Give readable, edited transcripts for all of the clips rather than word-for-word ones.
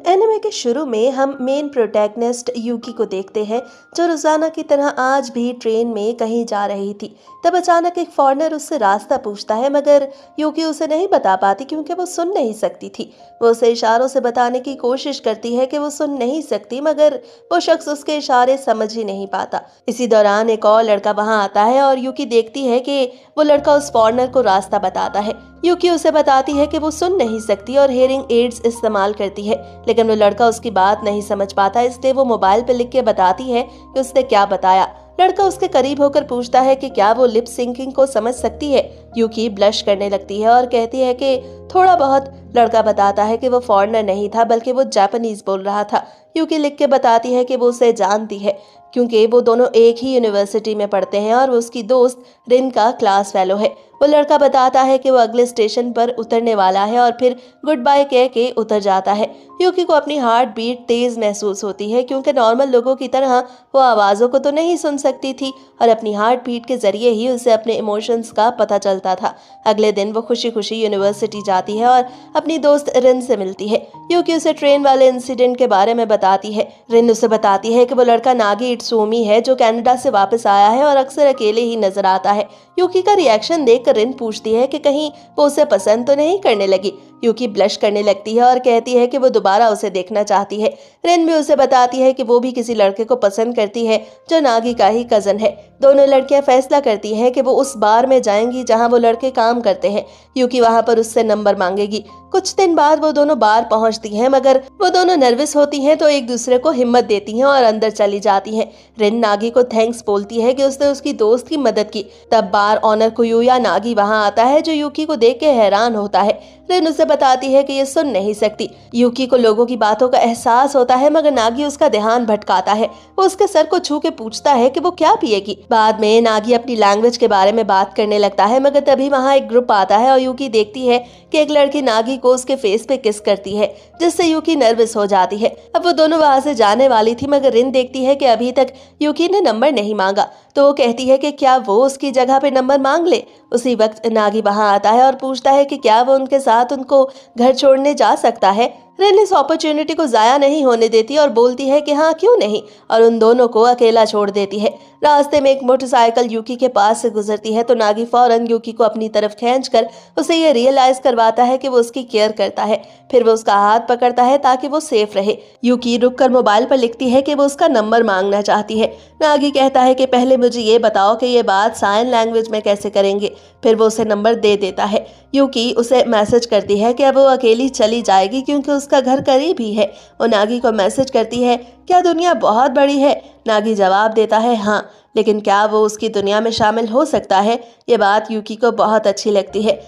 Anime के शुरू में हम मेन प्रोटैगनिस्ट यूकी को देखते हैं, जो रोजाना की तरह आज भी ट्रेन में कहीं जा रही थी। तब अचानक एक फॉरेनर उससे रास्ता पूछता है, मगर यूकी उसे नहीं बता पाती क्योंकि वो सुन नहीं सकती थी। वो उसे इशारों से बताने की कोशिश करती है कि वो सुन नहीं सकती, मगर वो शख्स उसके इशारे समझ ही नहीं पाता। इसी दौरान एक और लड़का वहां आता है और यूकी देखती है कि वो लड़का उस फॉरेनर को रास्ता बताता है। यूकी उसे बताती है कि वो सुन नहीं सकती और हेयरिंग एड्स इस्तेमाल करती है, लेकिन वो लड़का उसकी बात नहीं समझ पाता, इसलिए वो मोबाइल पे लिख के बताती है कि उसने क्या बताया। लड़का उसके करीब होकर पूछता है कि क्या वो लिप सिंकिंग को समझ सकती है। यूकी ब्लश करने लगती है और कहती है कि थोड़ा बहुत। लड़का बताता है कि वो फॉरेनर नहीं था, बल्कि वो जापानीज बोल रहा था। यूकी लिख के बताती है कि वो उसे जानती है क्योंकि वो दोनों एक ही यूनिवर्सिटी में पढ़ते हैं और वो उसकी दोस्त रिन का क्लास फेलो है। वो लड़का बताता है कि वो अगले स्टेशन पर उतरने वाला है और फिर गुड बाय कह के उतर जाता है। यूकी को अपनी हार्ट बीट तेज महसूस होती है क्योंकि नॉर्मल लोगों की तरह वो आवाज़ों को तो नहीं सुन सकती थी और अपनी हार्ट बीट के जरिए ही उसे अपने इमोशंस का पता चलता था। अगले दिन वो खुशी खुशी यूनिवर्सिटी जाती है और अपनी दोस्त रिन से मिलती है। यूकी उसे ट्रेन वाले इंसिडेंट के बारे में बताती है। रिन उसे बताती है कि वो लड़का नागी इट्सुमी है, जो कनाडा से वापस आया है और अक्सर अकेले ही नजर आता है। यूकी का रिएक्शन देखकर रिन पूछती है कि कहीं वो उसे पसंद तो नहीं करने लगी। यूकी ब्लश करने लगती है और कहती है कि वो दोबारा उसे देखना चाहती है। रिन भी उसे बताती है कि वो भी किसी लड़के को पसंद करती है जो नागी का ही कजन है। दोनों लड़कियां फैसला करती हैं कि वो उस बार में जाएंगी जहां वो लड़के काम करते हैं। यूकी वहां पर उससे नंबर मांगेगी। कुछ दिन बाद वो दोनों बार पहुंचती हैं, मगर वो दोनों नर्वस होती हैं तो एक दूसरे को हिम्मत देती हैं और अंदर चली जाती हैं। रिन नागी को थैंक्स बोलती है कि उसने उसकी दोस्त की मदद की। तब बार ऑनर कुयुया नागी वहां आता है, जो यूकी को देख के हैरान होता है। रिन उसे बताती है कि ये सुन नहीं सकती। यूकी को लोगों की बातों का एहसास होता है, मगर नागी उसका ध्यान भटकाता है। वो उसके सर को छू के पूछता है कि वो क्या पिएगी। बाद में नागी अपनी लैंग्वेज के बारे में बात करने लगता है, मगर तभी वहाँ एक ग्रुप आता है और यूकी देखती है कि एक लड़की नागी को उसके फेस पे किस करती है, जिससे यूकी नर्वस हो जाती है। अब वो दोनों वहां से जाने वाली थी, मगर रिन देखती है कि अभी तक यूकी ने नंबर नहीं मांगा, तो वो कहती है कि क्या वो उसकी जगह पे नंबर मांग ले। उसी वक्त नागी वहां आता है और पूछता है कि क्या वो उनके साथ उनको घर छोड़ने जा सकता है। रिन इस अपॉर्चुनिटी को जाया नहीं होने देती और बोलती है कि हाँ क्यों नहीं, और उन दोनों को अकेला छोड़ देती है। रास्ते में एक मोटरसाइकिल यूकी के पास से गुजरती है तो नागी फौरन यूकी को अपनी तरफ खींचकर उसे ये रियलाइज करवाता है कि वो उसकी केयर करता है। फिर वो उसका हाथ पकड़ता है ताकि वो सेफ रहे। यूकी रुककर मोबाइल पर लिखती है कि वो उसका नंबर मांगना चाहती है। नागी कहता है कि पहले मुझे ये बताओ कि ये बात साइन लैंग्वेज में कैसे करेंगे। फिर वो उसे नंबर दे देता है। यूकी उसे मैसेज करती है कि अब वो अकेली चली जाएगी क्योंकि उसका घर करीब ही है। वो नागी को मैसेज करती है, क्या दुनिया बहुत बड़ी है? नागी जवाब देता है हाँ, लेकिन क्या वो उसकी दुनिया में शामिल हो सकता है? ये बात यूकी को बहुत अच्छी लगती है।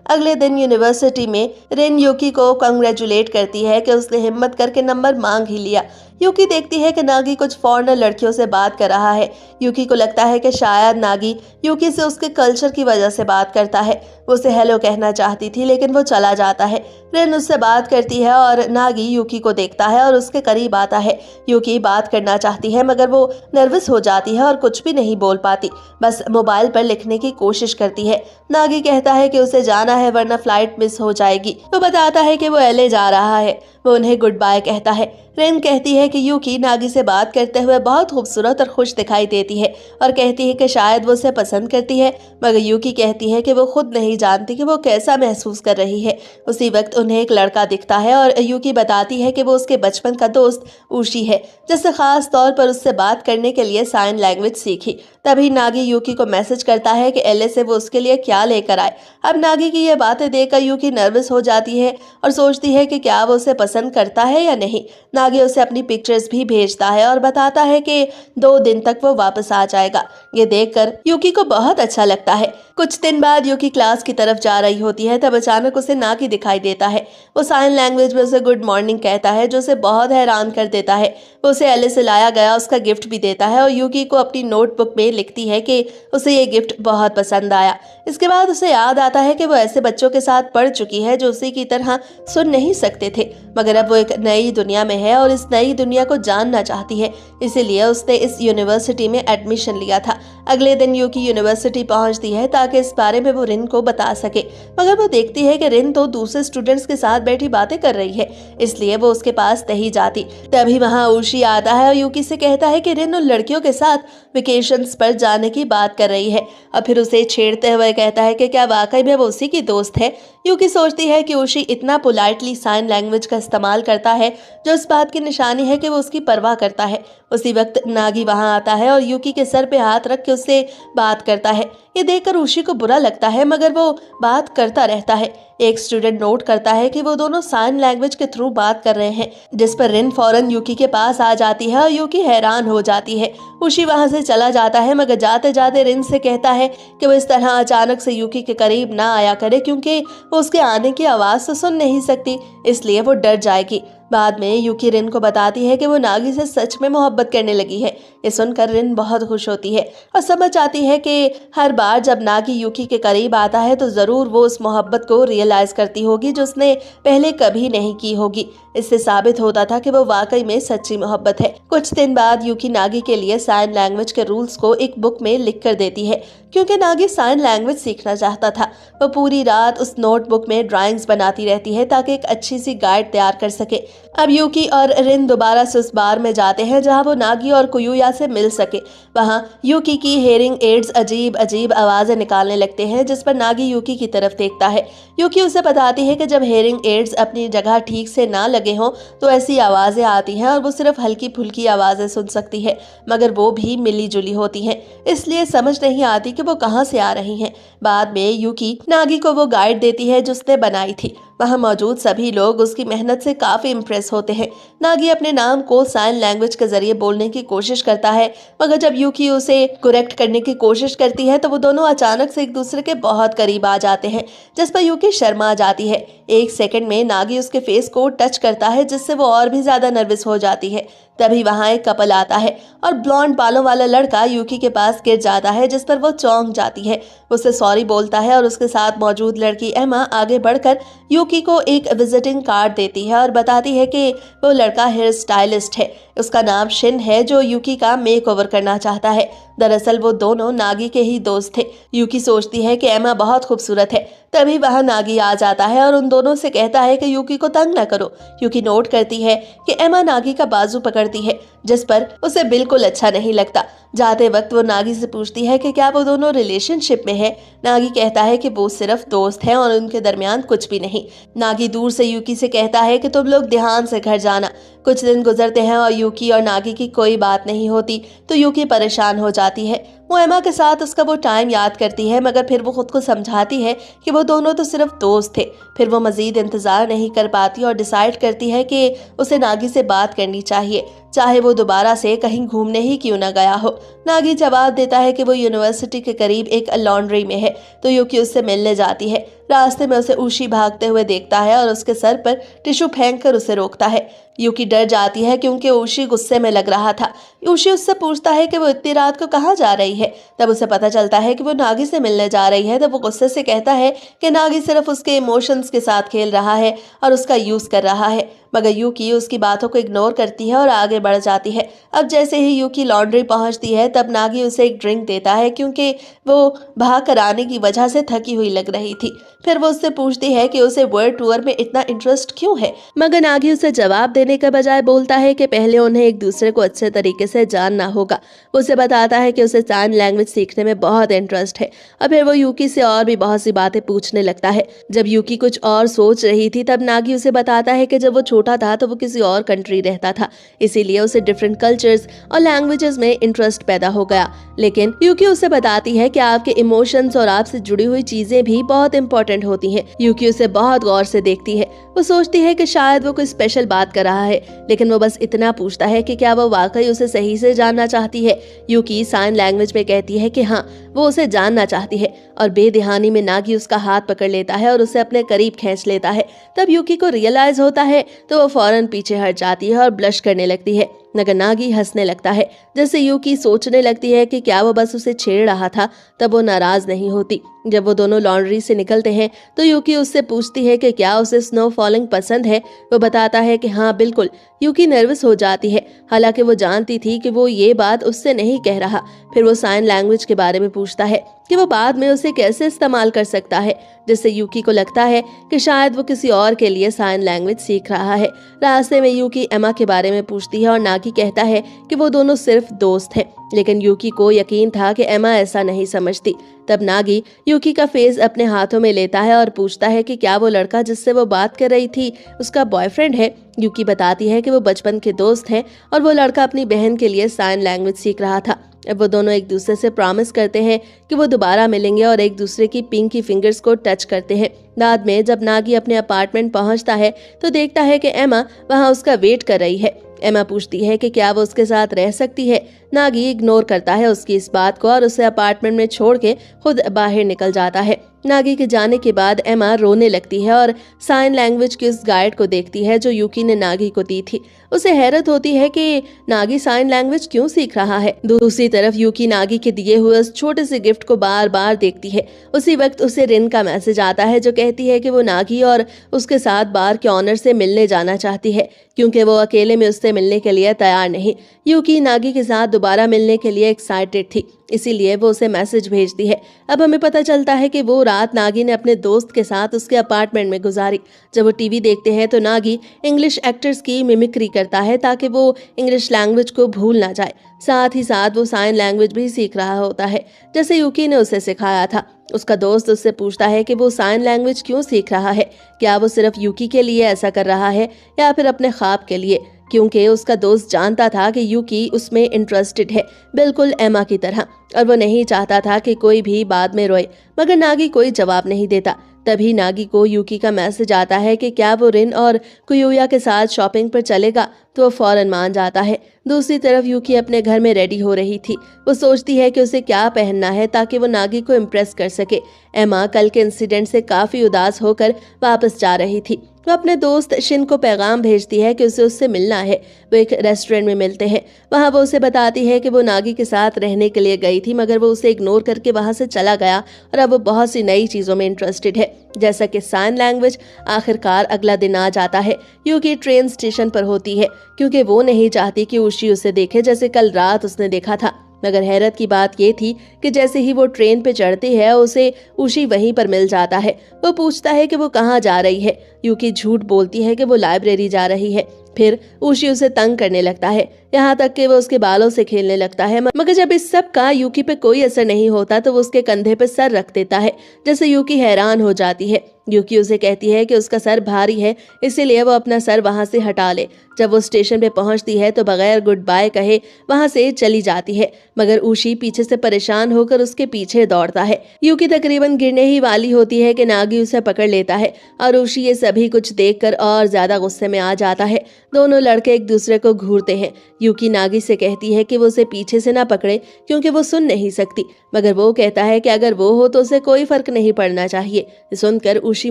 अगले दिन यूनिवर्सिटी में रिन यूकी को कंग्रेचुलेट करती है कि उसने हिम्मत करके नंबर मांग ही लिया। यूकी देखती है कि नागी कुछ फॉरेनर लड़कियों से बात कर रहा है। यूकी को लगता है कि शायद नागी यूकी से उसके कल्चर की वजह से बात करता है। वो उसे हेलो कहना चाहती थी, लेकिन वो चला जाता है। रिन उससे बात करती है और नागी यूकी को देखता है और उसके करीब आता है। यूकी बात करना चाहती है, मगर वो नर्वस हो जाती है और कुछ भी नहीं बोल पाती, बस मोबाइल पर लिखने की कोशिश करती है। नागी कहता है कि उसे जाना है वरना फ्लाइट मिस हो जाएगी। वो बताता है कि वो एलए जा रहा है। वो उन्हें गुड बाय कहता है। रिन कहती है कि यूकी नागी से बात करते हुए बहुत खूबसूरत और खुश दिखाई देती है और कहती है कि शायद वो उसे पसंद करती है, मगर यूकी कहती है कि वो खुद नहीं जानती कि वो कैसा महसूस कर रही है। उसी वक्त उन्हें एक लड़का दिखता है और यूकी बताती है कि वो उसके बचपन का दोस्त ऊशी है, जिससे खास तौर पर उससे बात करने के लिए साइन लैंग्वेज सीखी। तभी नागी यूकी को मैसेज करता है कि एलए से वो उसके लिए क्या लेकर आए। अब नागी की ये बातें देखकर यूकी नर्वस हो जाती है और सोचती है कि क्या वो उसे पसंद करता है या नहीं। नागी उसे अपनी पिक्चर्स भी भेजता है और बताता है कि 2 दिन तक वो वापस आ जाएगा। ये देखकर यूकी को बहुत अच्छा लगता है। कुछ दिन बाद यूकी क्लास की तरफ जा रही होती है, तब अचानक उसे नागी दिखाई देता है। वो साइन लैंग्वेज में उसे गुड मॉर्निंग कहता है, जो उसे बहुत हैरान कर देता है। वो उसे एलए से लाया गया उसका गिफ्ट भी देता है और यूकी को अपनी नोटबुक में लिखती है कि उसे ये गिफ्ट बहुत पसंद आया। इसके बाद उसे याद आता है कि वो ऐसे बच्चों के साथ पढ़ चुकी है जो उसी की तरह सुन नहीं सकते थे, मगर अब वो एक नई दुनिया में है और इस नई दुनिया को जानना चाहती है, इसीलिए उसने इस यूनिवर्सिटी में एडमिशन लिया था। अगले दिन यूकी यूनिवर्सिटी पहुंचती है ताकि इस बारे में वो रिन को बता सके, मगर वो देखती है कि रिन तो दूसरे स्टूडेंट्स के साथ बैठी बातें कर रही है, इसलिए वो उसके पास नहीं जाती। तभी वहाँ ऊशी आता है और यूकी से कहता है कि रिन उन लड़कियों के साथ वेकेशंस पर जाने की बात कर रही है और फिर उसे छेड़ते हुए कहता है कि क्या वाकई में वो उसी की दोस्त है। यूकी सोचती है कि ऊशी इतना पोलाइटली साइन लैंग्वेज का इस्तेमाल करता है जो इस बात की निशानी है कि वो उसकी परवाह करता है। उसी वक्त नागी वहां आता है और यूकी के सर पे हाथ रख के उससे बात करता है। ये देखकर ऊशी को बुरा लगता है, मगर वो बात करता रहता है। एक स्टूडेंट नोट करता है कि वो दोनों साइन लैंग्वेज के थ्रू बात कर रहे हैं, जिस पर रिन फौरन यूकी के पास आ जाती है और यूकी हैरान हो जाती है। ऊशी वहां से चला जाता है, मगर जाते जाते रिन से कहता है कि वो इस तरह अचानक से यूकी के करीब ना आया करे, क्योंकि वो उसके आने की आवाज तो सुन नहीं सकती, इसलिए वो डर जाएगी। बाद में यूकी रिन को बताती है कि वो नागी से सच में मोहब्बत करने लगी है। ये सुनकर रिन बहुत खुश होती है और समझ आती है कि हर बार जब नागी यूकी के करीब आता है तो जरूर वो उस मोहब्बत को रियलाइज करती होगी जो उसने पहले कभी नहीं की होगी। इससे साबित होता था कि वो वाकई में सच्ची मोहब्बत है। कुछ दिन बाद यूकी नागी के लिए साइन लैंग्वेज के रूल्स को एक बुक में लिख कर देती है, क्योंकि नागी साइन लैंग्वेज सीखना चाहता था। वो पूरी रात उस नोटबुक में ड्राइंग्स बनाती रहती है ताकि एक अच्छी सी गाइड तैयार कर सके। अब यूकी और रिन दोबारा से उस बार में जाते हैं जहां वो नागी और कुयुया से मिल सके। वहां यूकी की हेयरिंग एड्स अजीब अजीब आवाजें निकालने लगते हैं, जिस पर नागी यूकी की तरफ देखता है। यूकी उसे बताती है कि जब हेयरिंग एड्स अपनी जगह ठीक से ना लगे हों तो ऐसी आवाजें आती हैं और वो सिर्फ हल्की फुल्की आवाजें सुन सकती है, मगर वो भी मिली जुली होती हैं, इसलिए समझ नहीं आती कि वो कहाँ से आ रही हैं। बाद में यूकी नागी को वो गाइड देती है जो उसने बनाई थी। वहाँ मौजूद सभी लोग उसकी मेहनत से काफी इम्प्रेस होते हैं। नागी अपने नाम को साइन लैंग्वेज के जरिए बोलने की कोशिश करता है, मगर जब यूकी उसे करेक्ट करने की कोशिश करती है तो वो दोनों अचानक से एक दूसरे के बहुत करीब आ जाते हैं, जिस पर यूकी शर्मा जाती है। एक सेकंड में नागी उसके फेस को टच करता है, जिससे वो और भी ज्यादा नर्वस हो जाती है। तभी वहां एक कपल आता है और ब्लॉन्ड बालों वाला लड़का यूकी के पास गिर जाता है, जिस पर वो चौंक जाती है। उसे सॉरी बोलता है और उसके साथ मौजूद लड़की एमा आगे बढ़कर यूकी को एक विजिटिंग कार्ड देती है और बताती है कि वो लड़का हेयर स्टाइलिस्ट है। उसका नाम शिन है, जो यूकी का मेक ओवर करना चाहता है। दरअसल वो दोनों नागी के ही दोस्त थे। यूकी सोचती है कि एमा बहुत खूबसूरत है। तभी वहां नागी आ जाता है और उन दोनों से कहता है कि यूकी को तंग न करो। यूकी नोट करती है कि एमा नागी का बाजू पकड़ती है, जिस पर उसे बिल्कुल अच्छा नहीं लगता। जाते वक्त वो नागी से पूछती है कि क्या वो दोनों रिलेशनशिप में है। नागी कहता है कि वो सिर्फ दोस्त हैं और उनके दरमियान कुछ भी नहीं। नागी दूर से यूकी से कहता है कि तुम लोग ध्यान से घर जाना। कुछ दिन गुजरते हैं और यूकी और नागी की कोई बात नहीं होती, तो यूकी परेशान हो जाती है। वो एमा के साथ उसका वो टाइम याद करती है, मगर फिर वो खुद को समझाती है कि वो दोनों तो सिर्फ दोस्त थे। फिर वो मजीद इंतजार नहीं कर पाती और डिसाइड करती है कि उसे नागी से बात करनी चाहिए, चाहे वो दोबारा से कहीं घूमने ही क्यों ना गया हो। नागी जवाब देता है कि वो यूनिवर्सिटी के करीब एक लॉन्ड्री में है, तो यूकी उससे मिलने जाती है। रास्ते में उसे ऊशी भागते हुए देखता है और उसके सर पर टिश्यू फेंककर उसे रोकता है। यूकी डर जाती है क्योंकि ऊशी गुस्से में लग रहा था। ऊशी उससे पूछता है कि वो इतनी रात को कहाँ जा रही है। तब उसे पता चलता है कि वो नागी से मिलने जा रही है। तब वो गुस्से से कहता है कि नागी सिर्फ उसके इमोशंस के साथ खेल रहा है और उसका यूज कर रहा है, मगर यूकी उसकी बातों को इग्नोर करती है और आगे बढ़ जाती है। अब जैसे ही यूकी लॉन्ड्री पहुंचती है तब नागी उसे एक ड्रिंक देता है, क्योंकि वो भाग कर आने की वजह से थकी हुई लग रही थी। फिर वो उससे पूछती है कि उसे वर्ल्ड टूर में इतना इंटरेस्ट क्यों है, मगर नागी उसे जवाब देने के बजाय बोलता है कि पहले उन्हें एक दूसरे को अच्छे तरीके से जानना होगा। वो उसे बताता है कि उसे साइन लैंग्वेज सीखने में बहुत इंटरेस्ट है और फिर वो यूकी से और भी बहुत सी बातें पूछने लगता है। जब यूकी कुछ और सोच रही थी तब नागी उसे बताता है कि जब वो छोटा था तो वो किसी और कंट्री रहता था, इसीलिए उसे डिफरेंट कल्चर्स और लैंग्वेजेस में इंटरेस्ट पैदा हो गया। लेकिन यूकी उसे बताती है कि आपके इमोशंस और आपसे जुड़ी हुई चीजें भी बहुत इंपॉर्टेंट होती हैं। यूकी उसे बहुत गौर से देखती है। वो सोचती है कि शायद वो कोई स्पेशल बात कर रहा है, लेकिन वो बस इतना पूछता है कि क्या वो वाकई उसे सही से जानना चाहती है। यूकी साइन लैंग्वेज में कहती है कि हाँ, वो उसे जानना चाहती है और बेदिहानी में नागी उसका हाथ पकड़ लेता है और उसे अपने करीब खींच लेता है। तब यूकी को रियलाइज होता है तो वो फौरन पीछे हट जाती है और ब्लश करने लगती है, मगर नागी हंसने लगता है। जैसे यूकी सोचने लगती है कि क्या वो बस उसे छेड़ रहा था, तब वो नाराज नहीं होती। जब वो दोनों लॉन्ड्री से निकलते हैं तो यूकी उससे पूछती है कि क्या उसे स्नो फॉलिंग पसंद है। वो बताता है कि हाँ बिल्कुल। यूकी नर्वस हो जाती है, हालांकि वो जानती थी कि वो ये बात उससे नहीं कह रहा। फिर वो साइन लैंग्वेज के बारे में पूछता है कि वो बाद में उसे कैसे इस्तेमाल कर सकता है, जिससे यूकी को लगता है कि शायद वो किसी और के लिए साइन लैंग्वेज सीख रहा है। रास्ते में यूकी एमा के बारे में पूछती है और नागी कहता है कि वो दोनों सिर्फ दोस्त हैं, लेकिन यूकी को यकीन था कि एमा ऐसा नहीं समझती। तब नागी यूकी का फेस अपने हाथों में लेता है और पूछता है कि क्या वो लड़का जिससे वो बात कर रही थी उसका बॉयफ्रेंड है। यूकी बताती है कि वो बचपन के दोस्त हैं और वो लड़का अपनी बहन के लिए साइन लैंग्वेज सीख रहा था। अब वो दोनों एक दूसरे से प्रॉमिस करते हैं कि वो दोबारा मिलेंगे और एक दूसरे की पिंकी फिंगर्स को टच करते हैं। बाद में जब नागी अपने अपार्टमेंट पहुंचता है तो देखता है कि एमा वहां उसका वेट कर रही है। एमा पूछती है कि क्या वो उसके साथ रह सकती है। नागी इग्नोर करता है उसकी इस बात को और उसे अपार्टमेंट में छोड़ के खुद बाहर निकल जाता है। नागी के जाने के बाद एमा रोने लगती है और साइन लैंग्वेज के उस गाइड को देखती है जो यूकी ने नागी को दी थी। उसे हैरत होती है कि नागी साइन लैंग्वेज क्यों सीख रहा है। दूसरी तरफ यूकी नागी के दिए हुए उस छोटे से गिफ्ट को बार बार देखती है। उसी वक्त उसे रिन का मैसेज आता है जो कहती है कि वो नागी और उसके साथ बार के ऑनर से मिलने जाना चाहती है, क्योंकि वो अकेले में उससे मिलने के लिए तैयार नहीं। यूकी नागी के साथ दोबारा मिलने के लिए एक्साइटेड थी, इसीलिए वो उसे मैसेज भेजती है। अब हमें पता चलता है कि वो रात नागी ने अपने दोस्त के साथ उसके अपार्टमेंट में गुजारी। जब वो टीवी देखते हैं तो नागी इंग्लिश एक्टर्स की मिमिक्री करता है ताकि वो इंग्लिश लैंग्वेज को भूल ना जाए। साथ ही साथ वो साइन लैंग्वेज भी सीख रहा होता है, जैसे यूकी ने उसे सिखाया था। उसका दोस्त उससे पूछता है कि वो साइन लैंग्वेज क्यों सीख रहा है, क्या वो सिर्फ यूकी के लिए ऐसा कर रहा है या फिर अपने ख्वाब के लिए, क्योंकि उसका दोस्त जानता था कि यूकी उसमें इंटरेस्टेड है, बिल्कुल एमा की तरह, और वो नहीं चाहता था कि कोई भी बाद में रोए। मगर नागी कोई जवाब नहीं देता। तभी नागी को यूकी का मैसेज आता है कि क्या वो रिन और कुयुया के साथ शॉपिंग पर चलेगा, तो वो फौरन मान जाता है। दूसरी तरफ यूकी अपने घर में रेडी हो रही थी। वो सोचती है कि उसे क्या पहनना है ताकि वो नागी को इम्प्रेस कर सके। एमा कल के इंसिडेंट से काफी उदास होकर वापस जा रही थी। वो अपने दोस्त शिन को पैगाम भेजती है कि उसे उससे मिलना है। वो एक रेस्टोरेंट में मिलते हैं। वहां वो उसे बताती है कि वो नागी के साथ रहने के लिए गई थी, मगर वो उसे इग्नोर करके वहां से चला गया और अब वो बहुत सी नई चीजों में इंटरेस्टेड है, जैसा कि साइन लैंग्वेज। आखिरकार अगला दिन आ जाता है। यूकी ट्रेन स्टेशन पर होती है क्योंकि वो नहीं चाहती कि उशी उसे देखे जैसे कल रात उसने देखा था। मगर हैरत की बात ये थी कि जैसे ही वो ट्रेन पे चढ़ती है उसे उशी वहीं पर मिल जाता है। वो पूछता है कि वो कहाँ जा रही है। यूकी झूठ बोलती है कि वो लाइब्रेरी जा रही है। फिर उशी उसे तंग करने लगता है, यहाँ तक कि वो उसके बालों से खेलने लगता है। मगर जब इस सब का यूकी पे कोई असर नहीं होता तो वो उसके कंधे पे सर रख देता है, जैसे यूकी हैरान हो जाती है। यूकी उसे कहती है कि उसका सर भारी है, इसीलिए वो अपना सर वहां से हटा ले। जब वो स्टेशन पे पहुंचती है तो बगैर गुड बाय कहे वहां से चली जाती है, मगर उशी पीछे से परेशान होकर उसके पीछे दौड़ता है। यूकी तकरीबन गिरने ही वाली होती है कि नागी उसे पकड़ लेता है और उशी ये सभी कुछ देखकर और ज्यादा गुस्से में आ जाता है। दोनों लड़के एक दूसरे को घूरते हैं। यूकी नागी से कहती है कि वो उसे पीछे से ना पकड़े क्योंकि वो सुन नहीं सकती, मगर वो कहता है कि अगर वो हो तो उसे कोई फर्क नहीं पड़ना चाहिए। सुनकर उशी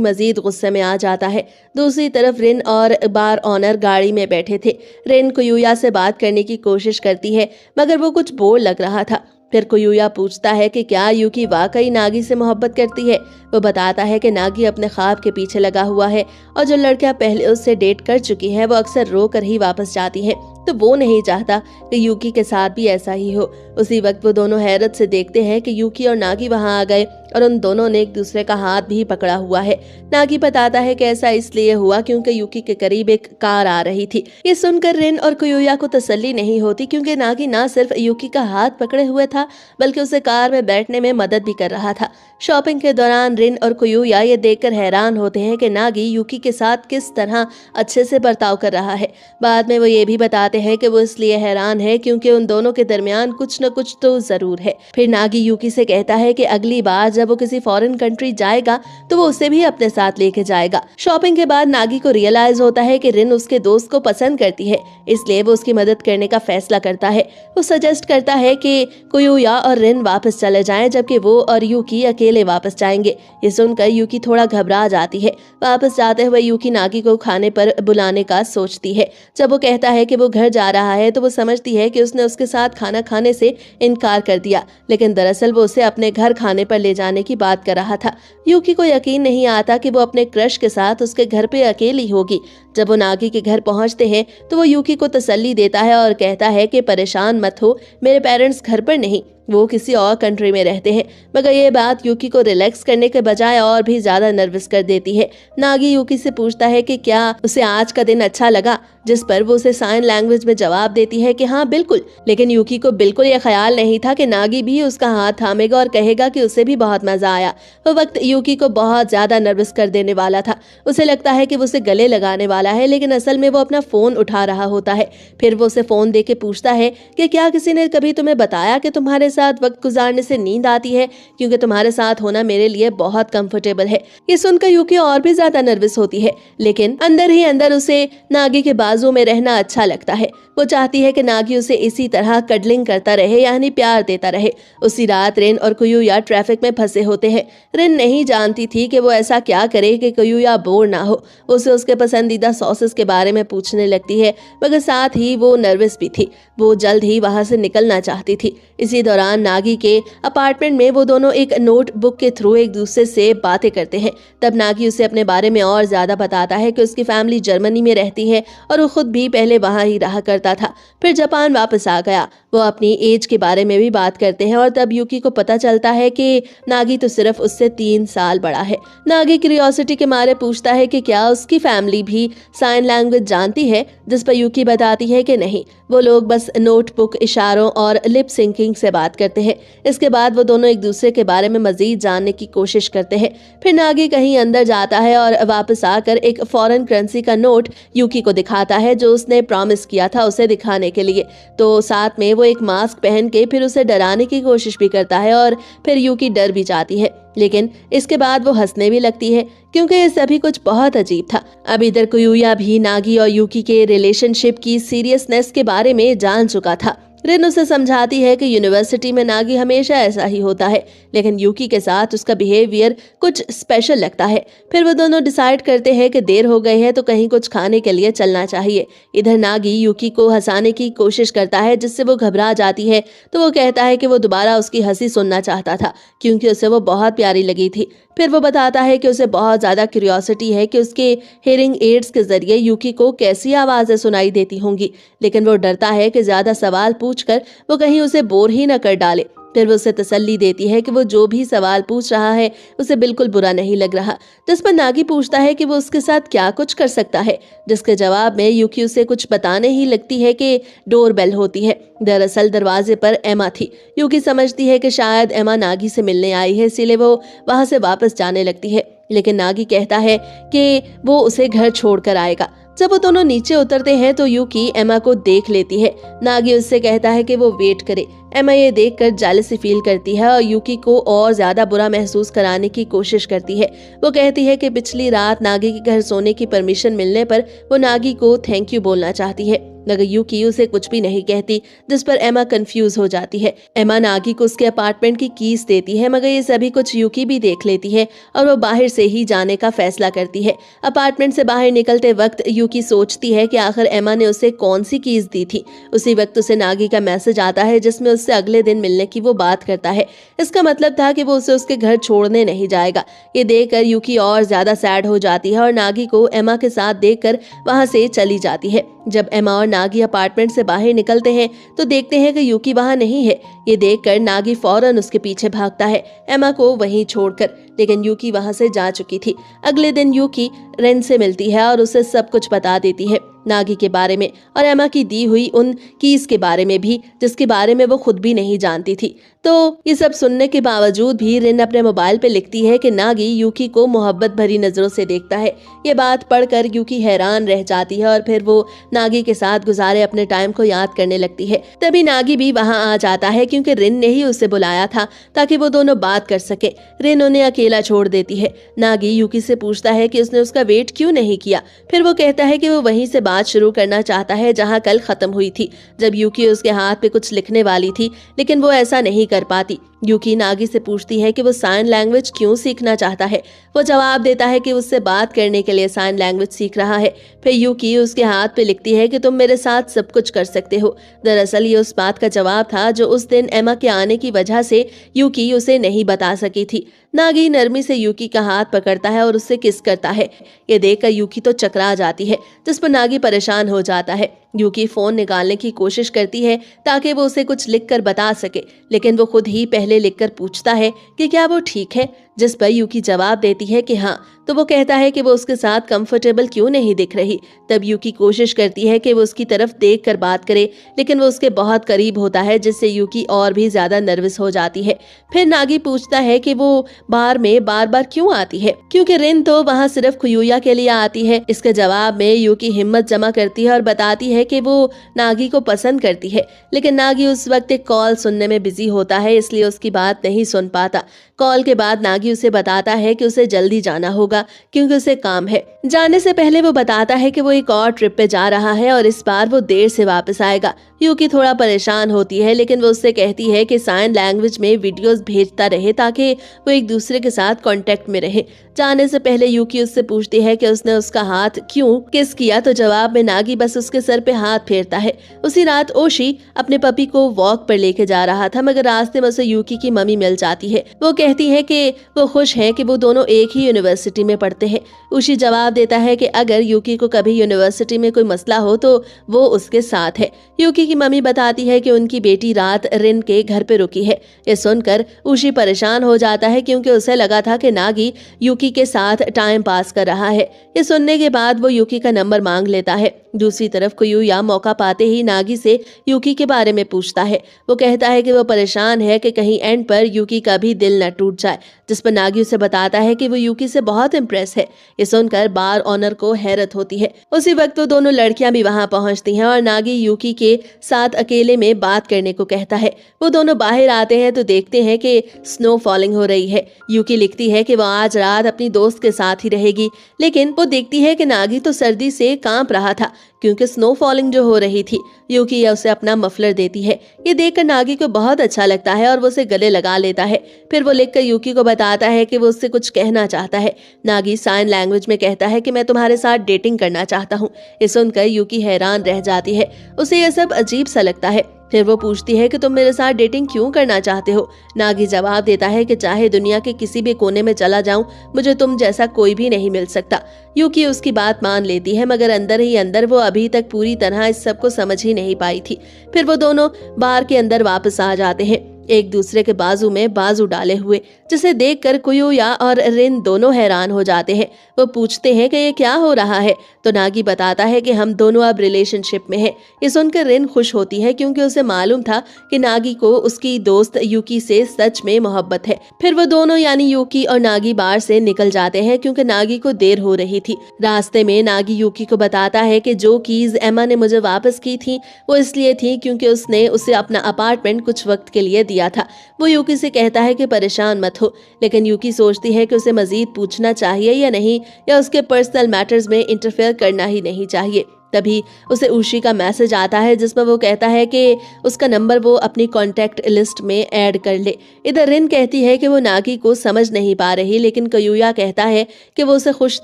मजीद गुस्से में आ जाता है। दूसरी तरफ रिन और बार ऑनर गाड़ी में बैठे थे। रिन कुयुया से बात करने की कोशिश करती है, मगर वो कुछ बोर लग रहा था। फिर कुयुया पूछता है कि क्या यूकी वाकई नागी से मोहब्बत करती है। वो बताता है कि नागी अपने ख्वाब के पीछे लगा हुआ है और जो लड़कियां पहले उससे डेट कर चुकी हैं वो अक्सर रो कर ही वापस जाती हैं, तो वो नहीं चाहता कि यूकी के साथ भी ऐसा ही हो। उसी वक्त वो दोनों हैरत से देखते हैं कि यूकी और नागी वहां आ गए और उन दोनों ने एक दूसरे का हाथ भी पकड़ा हुआ है। नागी बताता है कि ऐसा इसलिए हुआ क्योंकि यूकी के करीब एक कार आ रही थी। ये सुनकर रिन और कुयुया को तसल्ली नहीं होती, क्योंकि नागी ना सिर्फ यूकी का हाथ पकड़े हुए था बल्कि उसे कार में बैठने में मदद भी कर रहा था। शॉपिंग के दौरान रिन और कुयुया ये देखकर हैरान होते हैं कि नागी यूकी के साथ किस तरह अच्छे से बर्ताव कर रहा है। बाद में वो ये भी बताते हैं कि वो इसलिए हैरान है क्योंकि उन दोनों के दरमियान कुछ न कुछ तो जरूर है। फिर नागी यूकी से कहता है कि अगली बार जब वो किसी फॉरेन कंट्री जाएगा तो वो उसे भी अपने साथ लेके जाएगा। शॉपिंग के बाद नागी को रियलाइज होता है कि रिन उसके दोस्त को पसंद करती है, इसलिए वो उसकी मदद करने का फैसला करता है। वो सजेस्ट करता है कि कुयुया और रिन वापस चले जाएं, जबकि वो और यूकी अकेले वापस जाएंगे। ये सुनकर यूकी थोड़ा घबरा जाती है। वापस जाते हुए यूकी नागी को खाने पर बुलाने का सोचती है। जब वो कहता है कि वो घर जा रहा है तो वो समझती है कि उसने उसके साथ खाना खाने से इनकार कर दिया, लेकिन दरअसल वो उसे अपने घर खाने पर ले जाने की बात कर रहा था। यूकी को यकीन नहीं आता कि वो अपने क्रश के साथ उसके घर पे अकेली होगी। जब वो नागी के घर पहुंचते हैं तो वो यूकी को तसल्ली देता है और कहता है कि परेशान मत हो, मेरे पेरेंट्स घर पर नहीं, वो किसी और कंट्री में रहते हैं। मगर ये बात यूकी को रिलैक्स करने के बजाय और भी ज्यादा नर्वस कर देती है। नागी यूकी से पूछता है कि क्या उसे आज का दिन अच्छा लगा, जिस पर वो उसे साइन लैंग्वेज में जवाब देती है कि हाँ बिल्कुल। लेकिन यूकी को बिल्कुल ये ख्याल नहीं था कि नागी भी उसका हाथ थामेगा और कहेगा कि उसे भी बहुत मजा आया। वो वक्त यूकी को बहुत ज्यादा नर्वस कर देने वाला था। उसे लगता है कि वो उसे गले लगाने वाला है, लेकिन असल में वो अपना फोन उठा रहा होता है। फिर वो उसे फोन दे के पूछता है कि क्या किसी ने कभी तुम्हें बताया कि तुम्हारे साथ वक्त गुजारने से नींद आती है, क्योंकि तुम्हारे साथ होना मेरे लिए बहुत कंफर्टेबल है। ये सुनकर यूकी और भी ज्यादा नर्वस होती है, लेकिन अंदर ही अंदर उसे नागी के बाजू में रहना अच्छा लगता है। वो चाहती है कि नागी उसे इसी तरह कडलिंग करता रहे, यानी प्यार देता रहे। उसी रात रिन और कुयुया ट्रैफिक में फंसे होते हैं। रिन नहीं जानती थी कि वो ऐसा क्या करे कि कुयुया बोर ना हो। उसे उसके पसंदीदा सॉसेस के बारे में पूछने लगती है, मगर साथ ही वो नर्वस भी थी। वो जल्द ही वहां से निकलना चाहती थी। इसी दौरान नागी के अपार्टमेंट में वो दोनों एक नोटबुक के थ्रू एक दूसरे से बातें करते हैं। तब नागी उसे अपने बारे में और ज्यादा बताता है कि उसकी फैमिली जर्मनी में रहती है और वो खुद भी पहले वहां ही रहा करता था, फिर जापान वापस आ गया। वो अपनी एज के बारे में भी बात करते हैं और तब यूकी को पता चलता है कि नागी तो सिर्फ उससे 3 साल बड़ा है। नागी क्यूरियोसिटी के मारे पूछता है कि क्या उसकी फैमिली भी साइन लैंग्वेज जानती है, जिस पर यूकी बताती है कि नहीं, वो लोग बस नोटबुक, इशारों और लिप सिंकिंग से बात करते हैं। इसके बाद वो दोनों एक दूसरे के बारे में मजीद जानने की कोशिश करते हैं। फिर नागी कहीं अंदर जाता है और वापस आकर एक फॉरेन करेंसी का नोट यूकी को दिखाता है, जो उसने प्रॉमिस किया था उसे दिखाने के लिए। तो साथ में वो एक मास्क पहन के फिर उसे डराने की कोशिश भी करता है और फिर यूकी डर भी जाती है, लेकिन इसके बाद वो हंसने भी लगती है, क्योंकि ये सभी कुछ बहुत अजीब था। अब इधर कुयुया भी नागी और यूकी के रिलेशनशिप की सीरियसनेस के बारे में जान चुका था। रिन उसे समझाती है कि यूनिवर्सिटी में नागी हमेशा ऐसा ही होता है, लेकिन यूकी के साथ उसका बिहेवियर कुछ स्पेशल लगता है। फिर वो दोनों डिसाइड करते हैं कि देर हो गई है तो कहीं कुछ खाने के लिए चलना चाहिए। इधर नागी यूकी को हंसाने की कोशिश करता है, जिससे वो घबरा जाती है। तो वो कहता है कि वो दोबारा उसकी हंसी सुनना चाहता था, क्योंकि उसे वो बहुत प्यारी लगी थी। फिर वो बताता है कि उसे बहुत ज्यादा क्यूरियोसिटी है कि उसके हियरिंग एड्स के जरिए यूकी को कैसी आवाजें सुनाई देती होंगी, लेकिन वो डरता है कि ज्यादा सवाल पूछकर वो कहीं उसे बोर ही न कर डाले। फिर वो उसे तसल्ली देती है कि वो जो भी सवाल पूछ रहा है उसे बिल्कुल बुरा नहीं लग रहा, जिस पर नागी पूछता है कि वो उसके साथ क्या कुछ कर सकता है, जिसके जवाब में यूकी उसे कुछ बताने ही लगती है कि डोरबेल होती है। दरअसल दरवाजे पर एमा थी। यूकी समझती है कि शायद एमा नागी से मिलने आई है, इसीलिए वो वहां से वापस जाने लगती है, लेकिन नागी कहता है कि वो उसे घर छोड़कर आएगा। जब वो दोनों नीचे उतरते हैं तो यूकी एमा को देख लेती है। नागी उससे कहता है कि वो वेट करे। एमा ये देखकर जेलसी फील करती है और यूकी को और ज्यादा बुरा महसूस कराने की कोशिश करती है। वो कहती है कि पिछली रात नागी के घर सोने की परमिशन मिलने पर वो नागी को थैंक यू बोलना चाहती है, मगर यूकी उसे कुछ भी नहीं कहती, जिस पर एमा कंफ्यूज हो जाती है। एमा नागी को उसके अपार्टमेंट की कीज देती है, मगर ये सभी कुछ यूकी भी देख लेती है और वो बाहर से ही जाने का फैसला करती है। अपार्टमेंट से बाहर निकलते वक्त यूकी सोचती है कि आखिर एमा ने उसे कौन सी कीज दी थी। उसी वक्त उसे नागी का मैसेज आता है, जिसमें उससे अगले दिन मिलने की वो बात करता है। इसका मतलब था कि वो उसे उसके घर छोड़ने नहीं जाएगा। ये देखकर यूकी और ज्यादा सैड हो जाती है और नागी को एमा के साथ देखकर वहां से चली जाती है। जब एमा और नागी अपार्टमेंट से बाहर निकलते हैं तो देखते हैं कि यूकी वहां नहीं है। ये देखकर नागी फौरन उसके पीछे भागता है, एमा को वहीं छोड़कर। लेकिन यूकी वहां से जा चुकी थी। अगले दिन यूकी रेन से मिलती है और उसे सब कुछ बता देती है, नागी के बारे में और एमा की दी हुई उन कीज के बारे में भी, जिसके बारे में वो खुद भी नहीं जानती थी। तो ये सब सुनने के बावजूद भी रिन अपने मोबाइल पे लिखती है कि नागी यूकी को मोहब्बत भरी नजरों से देखता है। ये बात पढ़कर यूकी हैरान रह जाती है और फिर वो नागी के साथ गुजारे अपने टाइम को याद करने लगती है। तभी नागी भी वहां आ जाता है क्योंकि रिन ने ही उसे बुलाया था ताकि वो दोनों बात कर सके। रिन उन्हें अकेला छोड़ देती है। नागी यूकी से पूछता है कि उसने उसका वेट क्यों नहीं किया। फिर वो कहता है कि वो वहीं से बात शुरू करना चाहता है जहां कल खत्म हुई थी, जब यूकी उसके हाथ पे कुछ लिखने वाली थी, लेकिन वो ऐसा नहीं कर पाती। यूकी नागी से पूछती है कि वो साइन लैंग्वेज क्यों सीखना चाहता है। वो जवाब देता है कि उससे बात करने के लिए साइन लैंग्वेज सीख रहा है। फिर यूकी उसके हाथ पे लिखती है कि तुम मेरे साथ सब कुछ कर सकते हो। दरअसल ये उस बात का जवाब था जो उस दिन एमा के आने की वजह से यूकी उसे नहीं बता सकी थी। नागी नरमी से यूकी का हाथ पकड़ता है और उससे किस करता है। ये देखकर यूकी तो चकरा जाती है, जिस पर नागी परेशान हो जाता है। यूकी फोन निकालने की कोशिश करती है ताकि वो उसे कुछ लिखकर बता सके, लेकिन वो खुद ही पहले लिखकर पूछता है कि क्या वो ठीक है, जिस पर यूकी जवाब देती है कि हाँ। तो वो कहता है कि वो उसके साथ कंफर्टेबल क्यों नहीं दिख रही। तब यूकी कोशिश करती है कि वो उसकी तरफ देखकर बात करे, लेकिन वो उसके बहुत करीब होता है, जिससे यूकी और भी ज्यादा नर्वस हो जाती है। फिर नागी पूछता है कि वो बार में बार बार क्यों आती है, क्योंकि रिन तो वहाँ सिर्फ खुयूया के लिए आती है। इसके जवाब में यूकी हिम्मत जमा करती है और बताती है कि वो नागी को पसंद करती है, लेकिन नागी उस वक्त एक कॉल सुनने में बिजी होता है, इसलिए उसकी बात नहीं सुन पाता। कॉल के बाद नागी उसे बताता है कि उसे जल्दी जाना होगा क्योंकि उसे काम है। जाने से पहले वो बताता है कि वो एक और ट्रिप पे जा रहा है और इस बार वो देर से वापस आएगा। यूकी थोड़ा परेशान होती है, लेकिन वो उससे कहती है कि साइन लैंग्वेज में वीडियोस भेजता रहे ताकि वो एक दूसरे के साथ कांटेक्ट में रहे। जाने से पहले यूकी उससे पूछती है कि उसने उसका हाथ क्यों किस किया, तो जवाब में नागी बस उसके सर पे हाथ फेरता है। उसी रात ओशी अपने पपी को वॉक पर लेके जा रहा था, मगर रास्ते में उसे यूकी की मम्मी मिल जाती है। वो कहती है कि वो खुश है कि वो दोनों एक ही यूनिवर्सिटी में पढ़ते हैं। ओशी जवाब देता है कि अगर यूकी को कभी यूनिवर्सिटी में कोई मसला हो तो वो उसके साथ है। यूकी की मम्मी बताती है कि उनकी बेटी रात रिन के घर पे रुकी है। ये सुनकर ओशी परेशान हो जाता है क्योंकि उसे लगा था कि नागी यूकी के साथ टाइम पास कर रहा है। ये सुनने के बाद वो यूकी का नंबर मांग लेता है। दूसरी तरफ खुयूया मौका पाते ही नागी से यूकी के बारे में पूछता है। वो कहता है कि वो परेशान है कि कहीं एंड पर यूकी का भी दिल न टूट जाए, जिस पर नागी उसे बताता है कि वो यूकी से बहुत इम्प्रेस है। ये सुनकर बार ऑनर को हैरत होती है। उसी वक्त वो दोनों लड़कियां भी वहां पहुंचती हैं और नागी यूकी के साथ अकेले में बात करने को कहता है। वो दोनों बाहर आते हैं तो देखते हैं कि स्नो फॉलिंग हो रही है। यूकी लिखती है कि वो आज रात अपनी दोस्त के साथ ही रहेगी, लेकिन वो देखती है कि नागी तो सर्दी से कांप रहा था क्योंकि स्नो फॉलिंग जो हो रही थी। यूकी उसे अपना मफलर देती है। ये देखकर नागी को बहुत अच्छा लगता है और वो उसे गले लगा लेता है। फिर वो लिखकर यूकी को बताता है कि वो उससे कुछ कहना चाहता है। नागी साइन लैंग्वेज में कहता है कि मैं तुम्हारे साथ डेटिंग करना चाहता हूँ। ये सुनकर यूकी हैरान रह जाती है, उसे यह सब अजीब सा लगता है। फिर वो पूछती है कि तुम मेरे साथ डेटिंग क्यों करना चाहते हो। नागी जवाब देता है कि चाहे दुनिया के किसी भी कोने में चला जाऊं, मुझे तुम जैसा कोई भी नहीं मिल सकता। यूकी उसकी बात मान लेती है, मगर अंदर ही अंदर वो अभी तक पूरी तरह इस सब को समझ ही नहीं पाई थी। फिर वो दोनों बार के अंदर वापस आ जाते हैं, एक दूसरे के बाजू में बाजू डाले हुए, जिसे देखकर खुयूया और रिन दोनों हैरान हो जाते हैं। वो पूछते हैं कि ये क्या हो रहा है, तो नागी बताता है कि हम दोनों अब रिलेशनशिप में हैं। ये सुनकर रिन खुश होती है क्योंकि उसे मालूम था कि नागी को उसकी दोस्त यूकी से सच में मोहब्बत है। फिर वो दोनों यानी यूकी और नागी बार से निकल जाते हैं क्योंकि नागी को देर हो रही थी। रास्ते में नागी यूकी को बताता है कि जो कीज एमा ने मुझे वापस की थी वो इसलिए थी क्योंकि उसने उसे अपना अपार्टमेंट कुछ वक्त के लिए दिया था। वो यूकी से कहता है कि परेशान मत हो, लेकिन यूकी सोचती है कि उसे मजीद पूछना चाहिए या नहीं, या उसके पर्सनल मैटर्स में इंटरफेयर करना ही नहीं चाहिए। तभी उसे उशी का मैसेज आता है जिसमें वो कहता है कि उसका नंबर वो अपनी कॉन्टैक्ट लिस्ट में ऐड कर ले। इधर रिन कहती है कि वो नागी को समझ नहीं पा रही, लेकिन खुयूया कहता है कि वो उसे खुश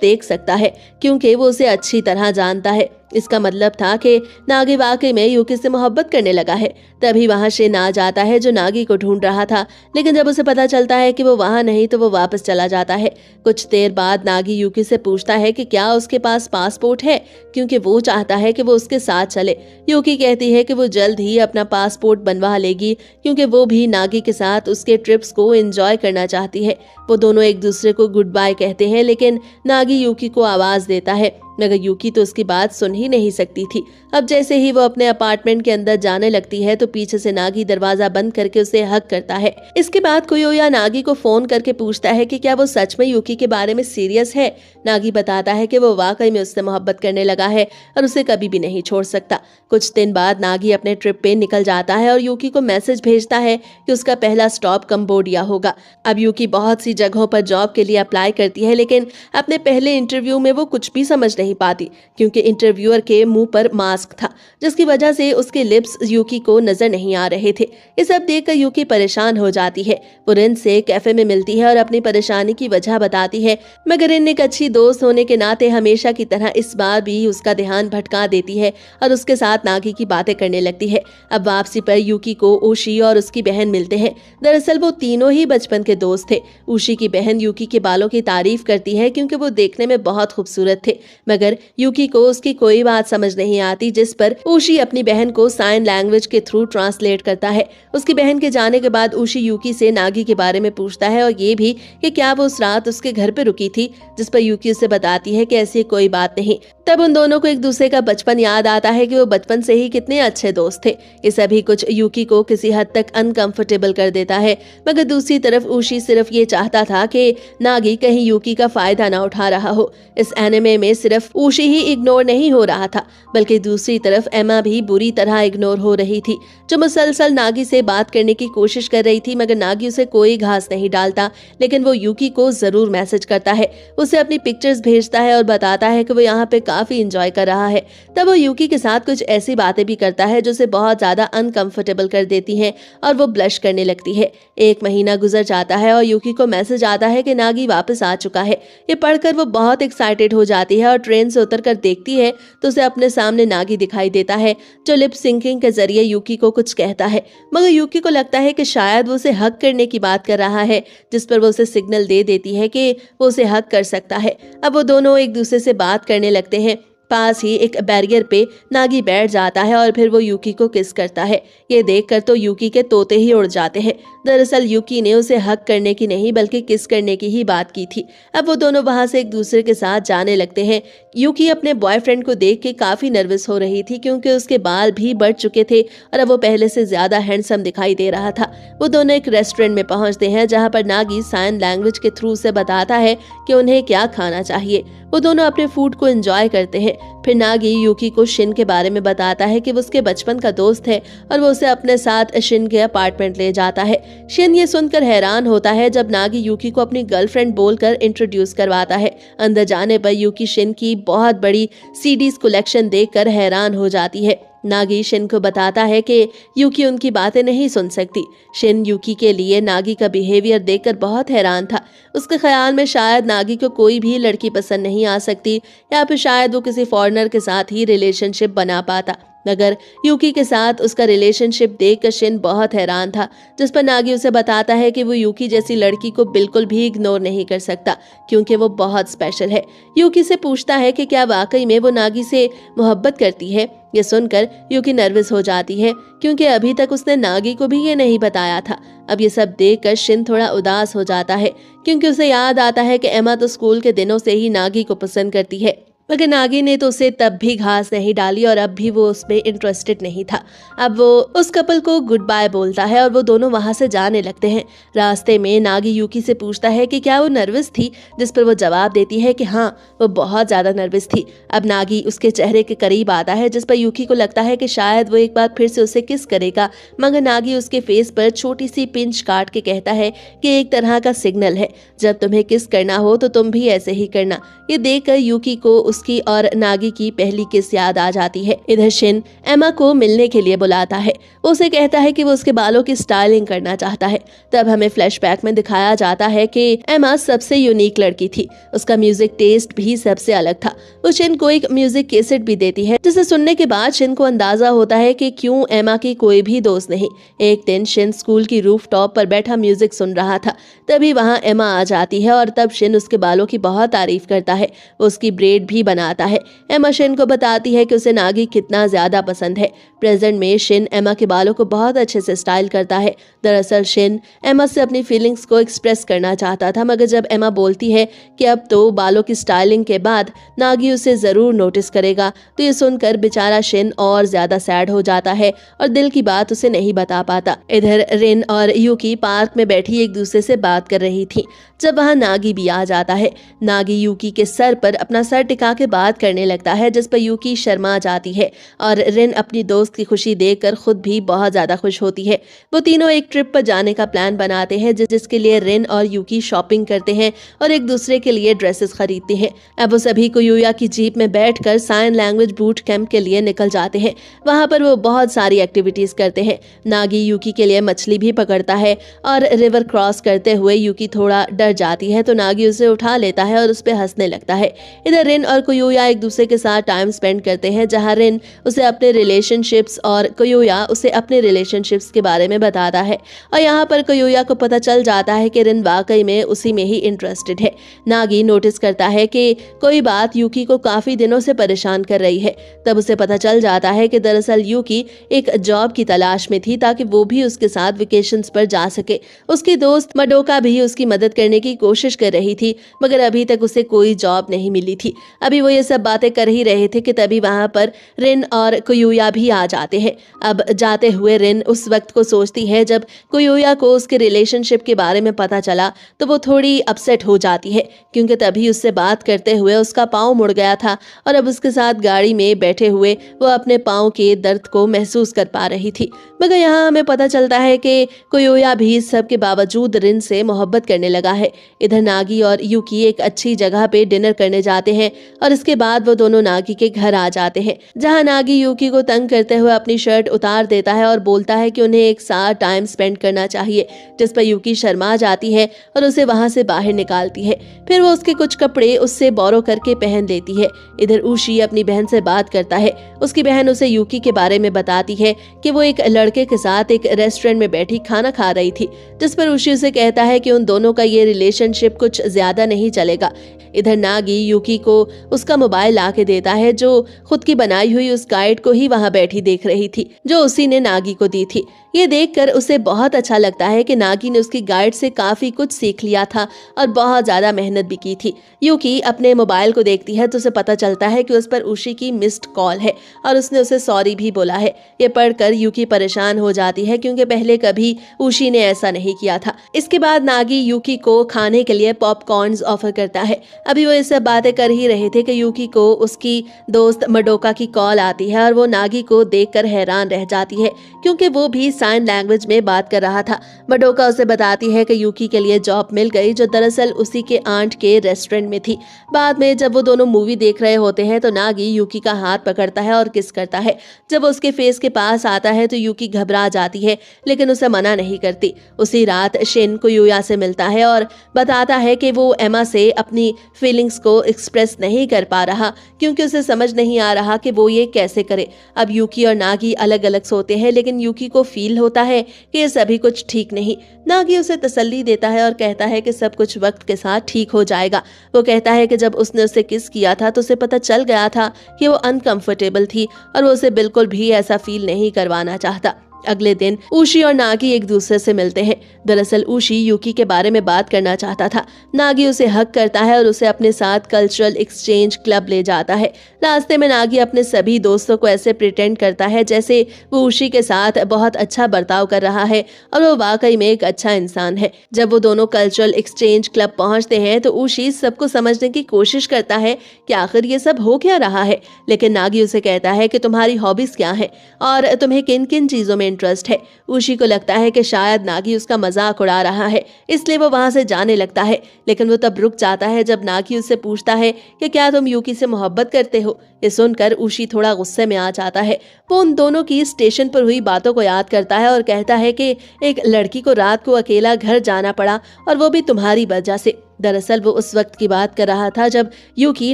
देख सकता है क्योंकि वो उसे अच्छी तरह जानता है। इसका मतलब था कि नागी वाकई में यूकी से मोहब्बत करने लगा है। तभी वहां शिन आ जाता है जो नागी को ढूंढ रहा था, लेकिन जब उसे पता चलता है कि वो वहां नहीं तो वो वापस चला जाता है। कुछ देर बाद नागी यूकी से पूछता है कि क्या उसके पास पासपोर्ट है, क्योंकि वो चाहता है कि वो उसके साथ चले। यूकी कहती है कि वो जल्द ही अपना पासपोर्ट बनवा लेगी, क्योंकि वो भी नागी के साथ उसके ट्रिप्स को एंजॉय करना चाहती है। वो दोनों एक दूसरे को गुड बाय कहते हैं, लेकिन नागी यूकी को आवाज देता है, मगर यूकी तो उसकी बात सुन ही नहीं सकती थी। अब जैसे ही वो अपने अपार्टमेंट के अंदर जाने लगती है तो पीछे से नागी दरवाजा बंद करके उसे हक करता है। इसके बाद कुयोया नागी को फोन करके पूछता है कि क्या वो सच में यूकी के बारे में सीरियस है। नागी बताता है कि वो वाकई में उससे मोहब्बत करने लगा है और उसे कभी भी नहीं छोड़ सकता। कुछ दिन बाद नागी अपने ट्रिप पे निकल जाता है और यूकी को मैसेज भेजता है कि उसका पहला स्टॉप कंबोडिया होगा। अब यूकी बहुत सी जगहों पर जॉब के लिए अप्लाई करती है, लेकिन अपने पहले इंटरव्यू में वो कुछ भी समझ नहीं पाती, क्योंकि इंटरव्यूअर के मुंह पर मास्क था, जिसकी वजह से उसके लिप्स यूकी को नजर नहीं आ रहे थे। ये सब देखकर यूकी परेशान हो जाती है। वो रिन से कैफे में मिलती है और अपनी परेशानी की वजह बताती है, मगर रिन एक अच्छी दोस्त होने के नाते हमेशा की तरह इस बार भी उसका ध्यान भटका देती है और उसके साथ नागी की बातें करने लगती है। अब वापसी पर यूकी को ऊशी और उसकी बहन मिलते हैं। दरअसल वो तीनों ही बचपन के दोस्त थे। ऊशी की बहन यूकी के बालों की तारीफ करती है क्योंकि वो देखने में बहुत खूबसूरत थे, मगर यूकी को उसकी कोई बात समझ नहीं आती, जिस पर ऊशी अपनी बहन को साइन लैंग्वेज के थ्रू ट्रांसलेट करता है। उसकी बहन के जाने के बाद ऊशी यूकी से नागी के बारे में पूछता है और ये भी कि क्या वो उस रात उसके घर पे रुकी थी, जिस पर यूकी उसे बताती है कि ऐसी कोई बात नहीं। तब उन दोनों को एक दूसरे का बचपन याद आता है कि वो बचपन से ही कितने अच्छे दोस्त थे। ये सभी कुछ यूकी को किसी हद तक अनकंफर्टेबल कर देता है, मगर दूसरी तरफ ऊशी सिर्फ ये चाहता था कि नागी कहीं यूकी का फायदा ना उठा रहा हो। इस एनिमे में सिर्फ ऊशी ही इग्नोर नहीं हो रहा था, बल्कि दूसरी तरफ एमा भी बुरी तरह इग्नोर हो रही थी, जो मुसलसल नागी से बात करने की कोशिश कर रही थी, मगर नागी उसे कोई घास नहीं डालता। लेकिन वो यूकी को जरूर मैसेज करता है, उसे अपनी पिक्चर्स भेजता है और बताता है कि वो यहाँ पे काफी एंजॉय कर रहा है। तब वो यूकी के साथ कुछ ऐसी बातें भी करता है जो उसे बहुत ज्यादा अनकंफर्टेबल कर देती हैं और वो ब्लश करने लगती है। 1 महीना गुजर जाता है और यूकी को मैसेज आता है कि नागी वापस आ चुका है। ये पढ़कर वो बहुत एक्साइटेड हो जाती है और ट्रेन से उतरकर देखती है तो उसे अपने सामने नागी दिखाई देता है, जो लिप सिंकिंग के जरिए यूकी को कुछ कहता है, मगर यूकी को लगता है कि शायद वो उसे हक करने की बात कर रहा है, जिस पर वो उसे सिग्नल दे देती है कि वो उसे हक कर सकता है। अब वो दोनों एक दूसरे से बात करने लगते हैं। पास ही एक बैरियर पे नागी बैठ जाता है और फिर वो यूकी को किस करता है। ये देखकर तो यूकी के तोते ही उड़ जाते हैं। दरअसल यूकी ने उसे हक करने की नहीं बल्कि किस करने की ही बात की थी। अब वो दोनों वहां से एक दूसरे के साथ जाने लगते हैं। यूकी अपने बॉयफ्रेंड को देख के काफी नर्वस हो रही थी, क्योंकि उसके बाल भी बढ़ चुके थे और अब वो पहले से ज्यादा हैंडसम दिखाई दे रहा था। वो दोनों एक रेस्टोरेंट में पहुंचते हैं, जहां पर नागी साइन लैंग्वेज के थ्रू से बताता है कि उन्हें क्या खाना चाहिए। वो दोनों अपने फूड को एंजॉय करते हैं। फिर नागी यूकी को शिन के बारे में बताता है कि वो उसके बचपन का दोस्त है और वो उसे अपने साथ शिन के अपार्टमेंट ले जाता है। शिन ये सुनकर हैरान होता है जब नागी यूकी को अपनी गर्लफ्रेंड बोलकर इंट्रोड्यूस करवाता है। अंदर जाने पर यूकी शिन की बहुत बड़ी सीडीज कलेक्शन देखकर हैरान हो जाती है। नागी शिन को बताता है कि यूकी उनकी बातें नहीं सुन सकती। शिन यूकी के लिए नागी का बिहेवियर देखकर बहुत हैरान था। उसके ख्याल में शायद नागी को कोई भी लड़की पसंद नहीं आ सकती, या फिर शायद वो किसी फॉरेनर के साथ ही रिलेशनशिप बना पाता। मगर यूकी के साथ उसका रिलेशनशिप देखकर शिन बहुत हैरान था, जिस पर नागी उसे बताता है कि वो यूकी जैसी लड़की को बिल्कुल भी इग्नोर नहीं कर सकता, क्योंकि वो बहुत स्पेशल है। यूकी से पूछता है कि क्या वाकई में वो नागी से मोहब्बत करती है। ये सुनकर यूकी नर्वस हो जाती है, क्योंकि अभी तक उसने नागी को भी ये नहीं बताया था। अब ये सब देखकर शिन थोड़ा उदास हो जाता है, क्योंकि उसे याद आता है कि एमा तो स्कूल के दिनों से ही नागी को पसंद करती है, मगर नागी ने तो उसे तब भी घास नहीं डाली और अब भी वो उसमें इंटरेस्टेड नहीं था। अब वो उस कपल को गुड बाय बोलता है और वो दोनों वहां से जाने लगते हैं। रास्ते में नागी यूकी से पूछता है कि क्या वो नर्वस थी, जिस पर वो जवाब देती है कि हाँ, वो बहुत ज्यादा नर्वस थी। अब नागी उसके चेहरे के करीब आता है, जिस पर यूकी को लगता है कि शायद वो एक बार फिर से उसे किस करेगा, मगर नागी उसके फेस पर छोटी सी पिंच काट के कहता है कि एक तरह का सिग्नल है, जब तुम्हें किस करना हो तो तुम भी ऐसे ही करना। ये देखकर यूकी को उसकी और नागी की पहली किस याद आ जाती है। इधर शिन एमा को मिलने के लिए बुलाता है। उसे कहता है कि वो उसके बालों की स्टाइलिंग करना चाहता है। तब हमें फ्लैशबैक में दिखाया जाता है कि एमा सबसे यूनिक लड़की थी। उसका म्यूजिक टेस्ट भी सबसे अलग था। वो शिन को एक म्यूजिक कैसेट भी देती है, जिसे सुनने के बाद शिन को अंदाजा होता है कि क्यों एमा की कोई भी दोस्त नहीं। एक दिन शिन स्कूल की रूफटॉप पर बैठा म्यूजिक सुन रहा था। तभी वहां एमा आ जाती है और तब शिन उसके बालों की बहुत तारीफ करता है। वो उसकी ब्रेड भी बनाता है। एमा शिन को बताती है कि उसे नागी कितना ज्यादा पसंद है। प्रेजेंट में शिन एमा के बालों को बहुत अच्छे से स्टाइल करता है। दरअसल शिन एमा से अपनी फीलिंग्स को एक्सप्रेस करना चाहता था, मगर जब एमा बोलती है कि अब तो बालों की स्टाइलिंग के बाद नागी उसे जरूर नोटिस करेगा, तो ये सुनकर बेचारा शिन और ज्यादा सैड हो जाता है और दिल की बात उसे नहीं बता पाता। इधर रिन और यूकी पार्क में बैठी एक दूसरे से बात कर रही थी जब वहां नागी भी आ जाता है। नागी यूकी के सर पर अपना सर टिका के बात करने लगता है, जिस पर यूकी शर्मा जाती है और रिन अपनी दोस्त की खुशी देखकर खुद भी बहुत ज्यादा खुश होती है। वो तीनों एक ट्रिप पर जाने का प्लान बनाते हैं, जिसके लिए रिन और यूकी शॉपिंग करते हैं और एक दूसरे के लिए ड्रेसेस खरीदते हैं। अब वो सभी कोयुया की जीप में बैठकर साइन लैंग्वेज बूट कैंप के लिए निकल जाते हैं। वहां पर वो बहुत सारी एक्टिविटीज करते हैं। नागी यूकी के लिए मछली भी पकड़ता है और रिवर क्रॉस करते हुए यूकी थोड़ा डर जाती है तो नागी उसे उठा लेता है और उस पर हंसने लगता है। इधर रिन और कोयुया एक दूसरे के साथ टाइम स्पेंड करते हैं, जहां रिन उसे अपने रिलेशनशिप्स और कोयुया उसे अपने रिलेशनशिप्स के बारे में बताता है। और यहाँ पर कोयुया को पता चल जाता है कि रिन वाकई में उसी में ही इंटरेस्टेड है। नागी नोटिस करता है कि कोई बात यूकी को काफी दिनों से परेशान कर रही है। तब उसे पता चल जाता है कि दरअसल यूकी एक जॉब की तलाश में थी, ताकि वो भी उसके साथ वेकेशंस पर जा सके। उसकी दोस्त मडोका भी उसकी मदद करने की कोशिश कर रही थी, मगर अभी तक उसे कोई जॉब नहीं मिली थी। अभी वो ये सब बातें कर ही रहे थे कि तभी वहां पर रिन और कोयुया भी आ जाते हैं। अब जाते हुए रिन उस वक्त को सोचती है जब कोयुया को उसके रिलेशनशिप के बारे में पता चला, तो वो थोड़ी अपसेट हो जाती है, क्योंकि तभी उससे बात करते हुए उसका पाँव मुड़ गया था और अब उसके साथ गाड़ी में बैठे हुए वो अपने पाँव के दर्द को महसूस कर पा रही थी। मगर यहाँ हमें पता चलता है कि कोयुया भी इस सब के बावजूद रिन से मोहब्बत करने लगा है। इधर नागी और यूकी एक अच्छी जगह पे डिनर करने जाते हैं और इसके बाद वो दोनों नागी के घर आ जाते हैं, जहां नागी यूकी को तंग करते हुए अपनी शर्ट उतार देता है और बोलता है कि उन्हें एक साथ टाइम स्पेंड करना चाहिए, जिस पर यूकी शर्मा जाती है और उसे वहां से बाहर निकालती है। फिर वो उसके कुछ कपड़े उससे बोरो करके पहन लेती है। इधर उशी अपनी बहन से बात करता है। उसकी बहन उसे यूकी के बारे में बताती है कि वो एक लड़के के साथ एक रेस्टोरेंट में बैठी खाना खा रही थी, जिस पर उशी उसे कहता है कि उन दोनों का ये रिलेशनशिप कुछ ज्यादा नहीं चलेगा। इधर नागी यूकी को उसका मोबाइल लाके देता है, जो खुद की बनाई हुई उस गाइड को ही वहां बैठी देख रही थी, जो उसी ने नागी को दी थी। ये देखकर उसे बहुत अच्छा लगता है कि नागी ने उसकी गाइड से काफी कुछ सीख लिया था और बहुत ज्यादा मेहनत भी की थी। यूकी अपने मोबाइल को देखती है तो उसे पता चलता है कि उस पर उशी की मिस्ड कॉल है और उसने उसे सॉरी भी बोला है। ये पढ़कर यूकी परेशान हो जाती है, क्योंकि पहले कभी उशी ने ऐसा नहीं किया था। इसके बाद नागी यूकी को खाने के लिए पॉपकॉर्न्स ऑफर करता है। अभी वो ये सब बातें कर ही रहे थे कि यूकी को उसकी दोस्त मडोका की कॉल आती है और वो नागी को देखकर हैरान रह जाती है, क्योंकि वो भी साइन लैंग्वेज में बात कर रहा था। मडोका उसे बताती है कि यूकी के लिए जॉब मिल गई, जो दरअसल उसी के आंट के रेस्टोरेंट में थी। बाद में जब वो दोनों मूवी देख रहे होते हैं तो नागी यूकी का हाथ पकड़ता है और किस करता है। जब वो उसके फेस के पास आता है तो यूकी घबरा जाती है, लेकिन उसे मना नहीं करती। उसी रात शिन कोयुया से मिलता है और बताता है कि वो एमा से अपनी फीलिंग्स को एक्सप्रेस नहीं कर पा रहा, क्योंकि उसे समझ नहीं आ रहा कि वो ये कैसे करे। अब यूकी और नागी अलग अलग सोते हैं, लेकिन यूकी को फील होता है कि ये सभी कुछ ठीक नहीं। नागी उसे तसल्ली देता है और कहता है कि सब कुछ वक्त के साथ ठीक हो जाएगा। वो कहता है कि जब उसने उसे किस किया था तो उसे पता चल गया था कि वो अनकंफर्टेबल थी और वो उसे बिल्कुल भी ऐसा फील नहीं करवाना चाहता। अगले दिन उशी और नागी एक दूसरे से मिलते हैं। दरअसल उशी यूकी के बारे में बात करना चाहता था। नागी उसे हक करता है और उसे अपने साथ कल्चरल एक्सचेंज क्लब ले जाता है। रास्ते में नागी अपने सभी दोस्तों को ऐसे प्रिटेंड करता है जैसे वो उशी के साथ बहुत अच्छा बर्ताव कर रहा है और वो वाकई में एक अच्छा इंसान है। जब वो दोनों कल्चरल एक्सचेंज क्लब पहुंचते हैं तो उशी सबको समझने की कोशिश करता है कि आखिर ये सब हो क्या रहा है, लेकिन नागी उसे कहता है कि तुम्हारी हॉबीज क्या है और तुम्हें किन किन चीजों में इंटरेस्ट है। ऊशी को लगता है कि शायद नागी उसका मजाक उड़ा रहा है, इसलिए वो वहां से जाने लगता है। लेकिन वो तब रुक जाता है जब नागी उससे पूछता है कि क्या तुम यूकी से मोहब्बत करते हो। ये सुनकर ऊशी थोड़ा गुस्से में आ जाता है। वो उन दोनों की स्टेशन पर हुई बातों को याद करता है और कहता है कि एक लड़की को रात को अकेला घर जाना पड़ा, और वो भी तुम्हारी वजह से। दरअसल वो उस वक्त की बात कर रहा था जब यूकी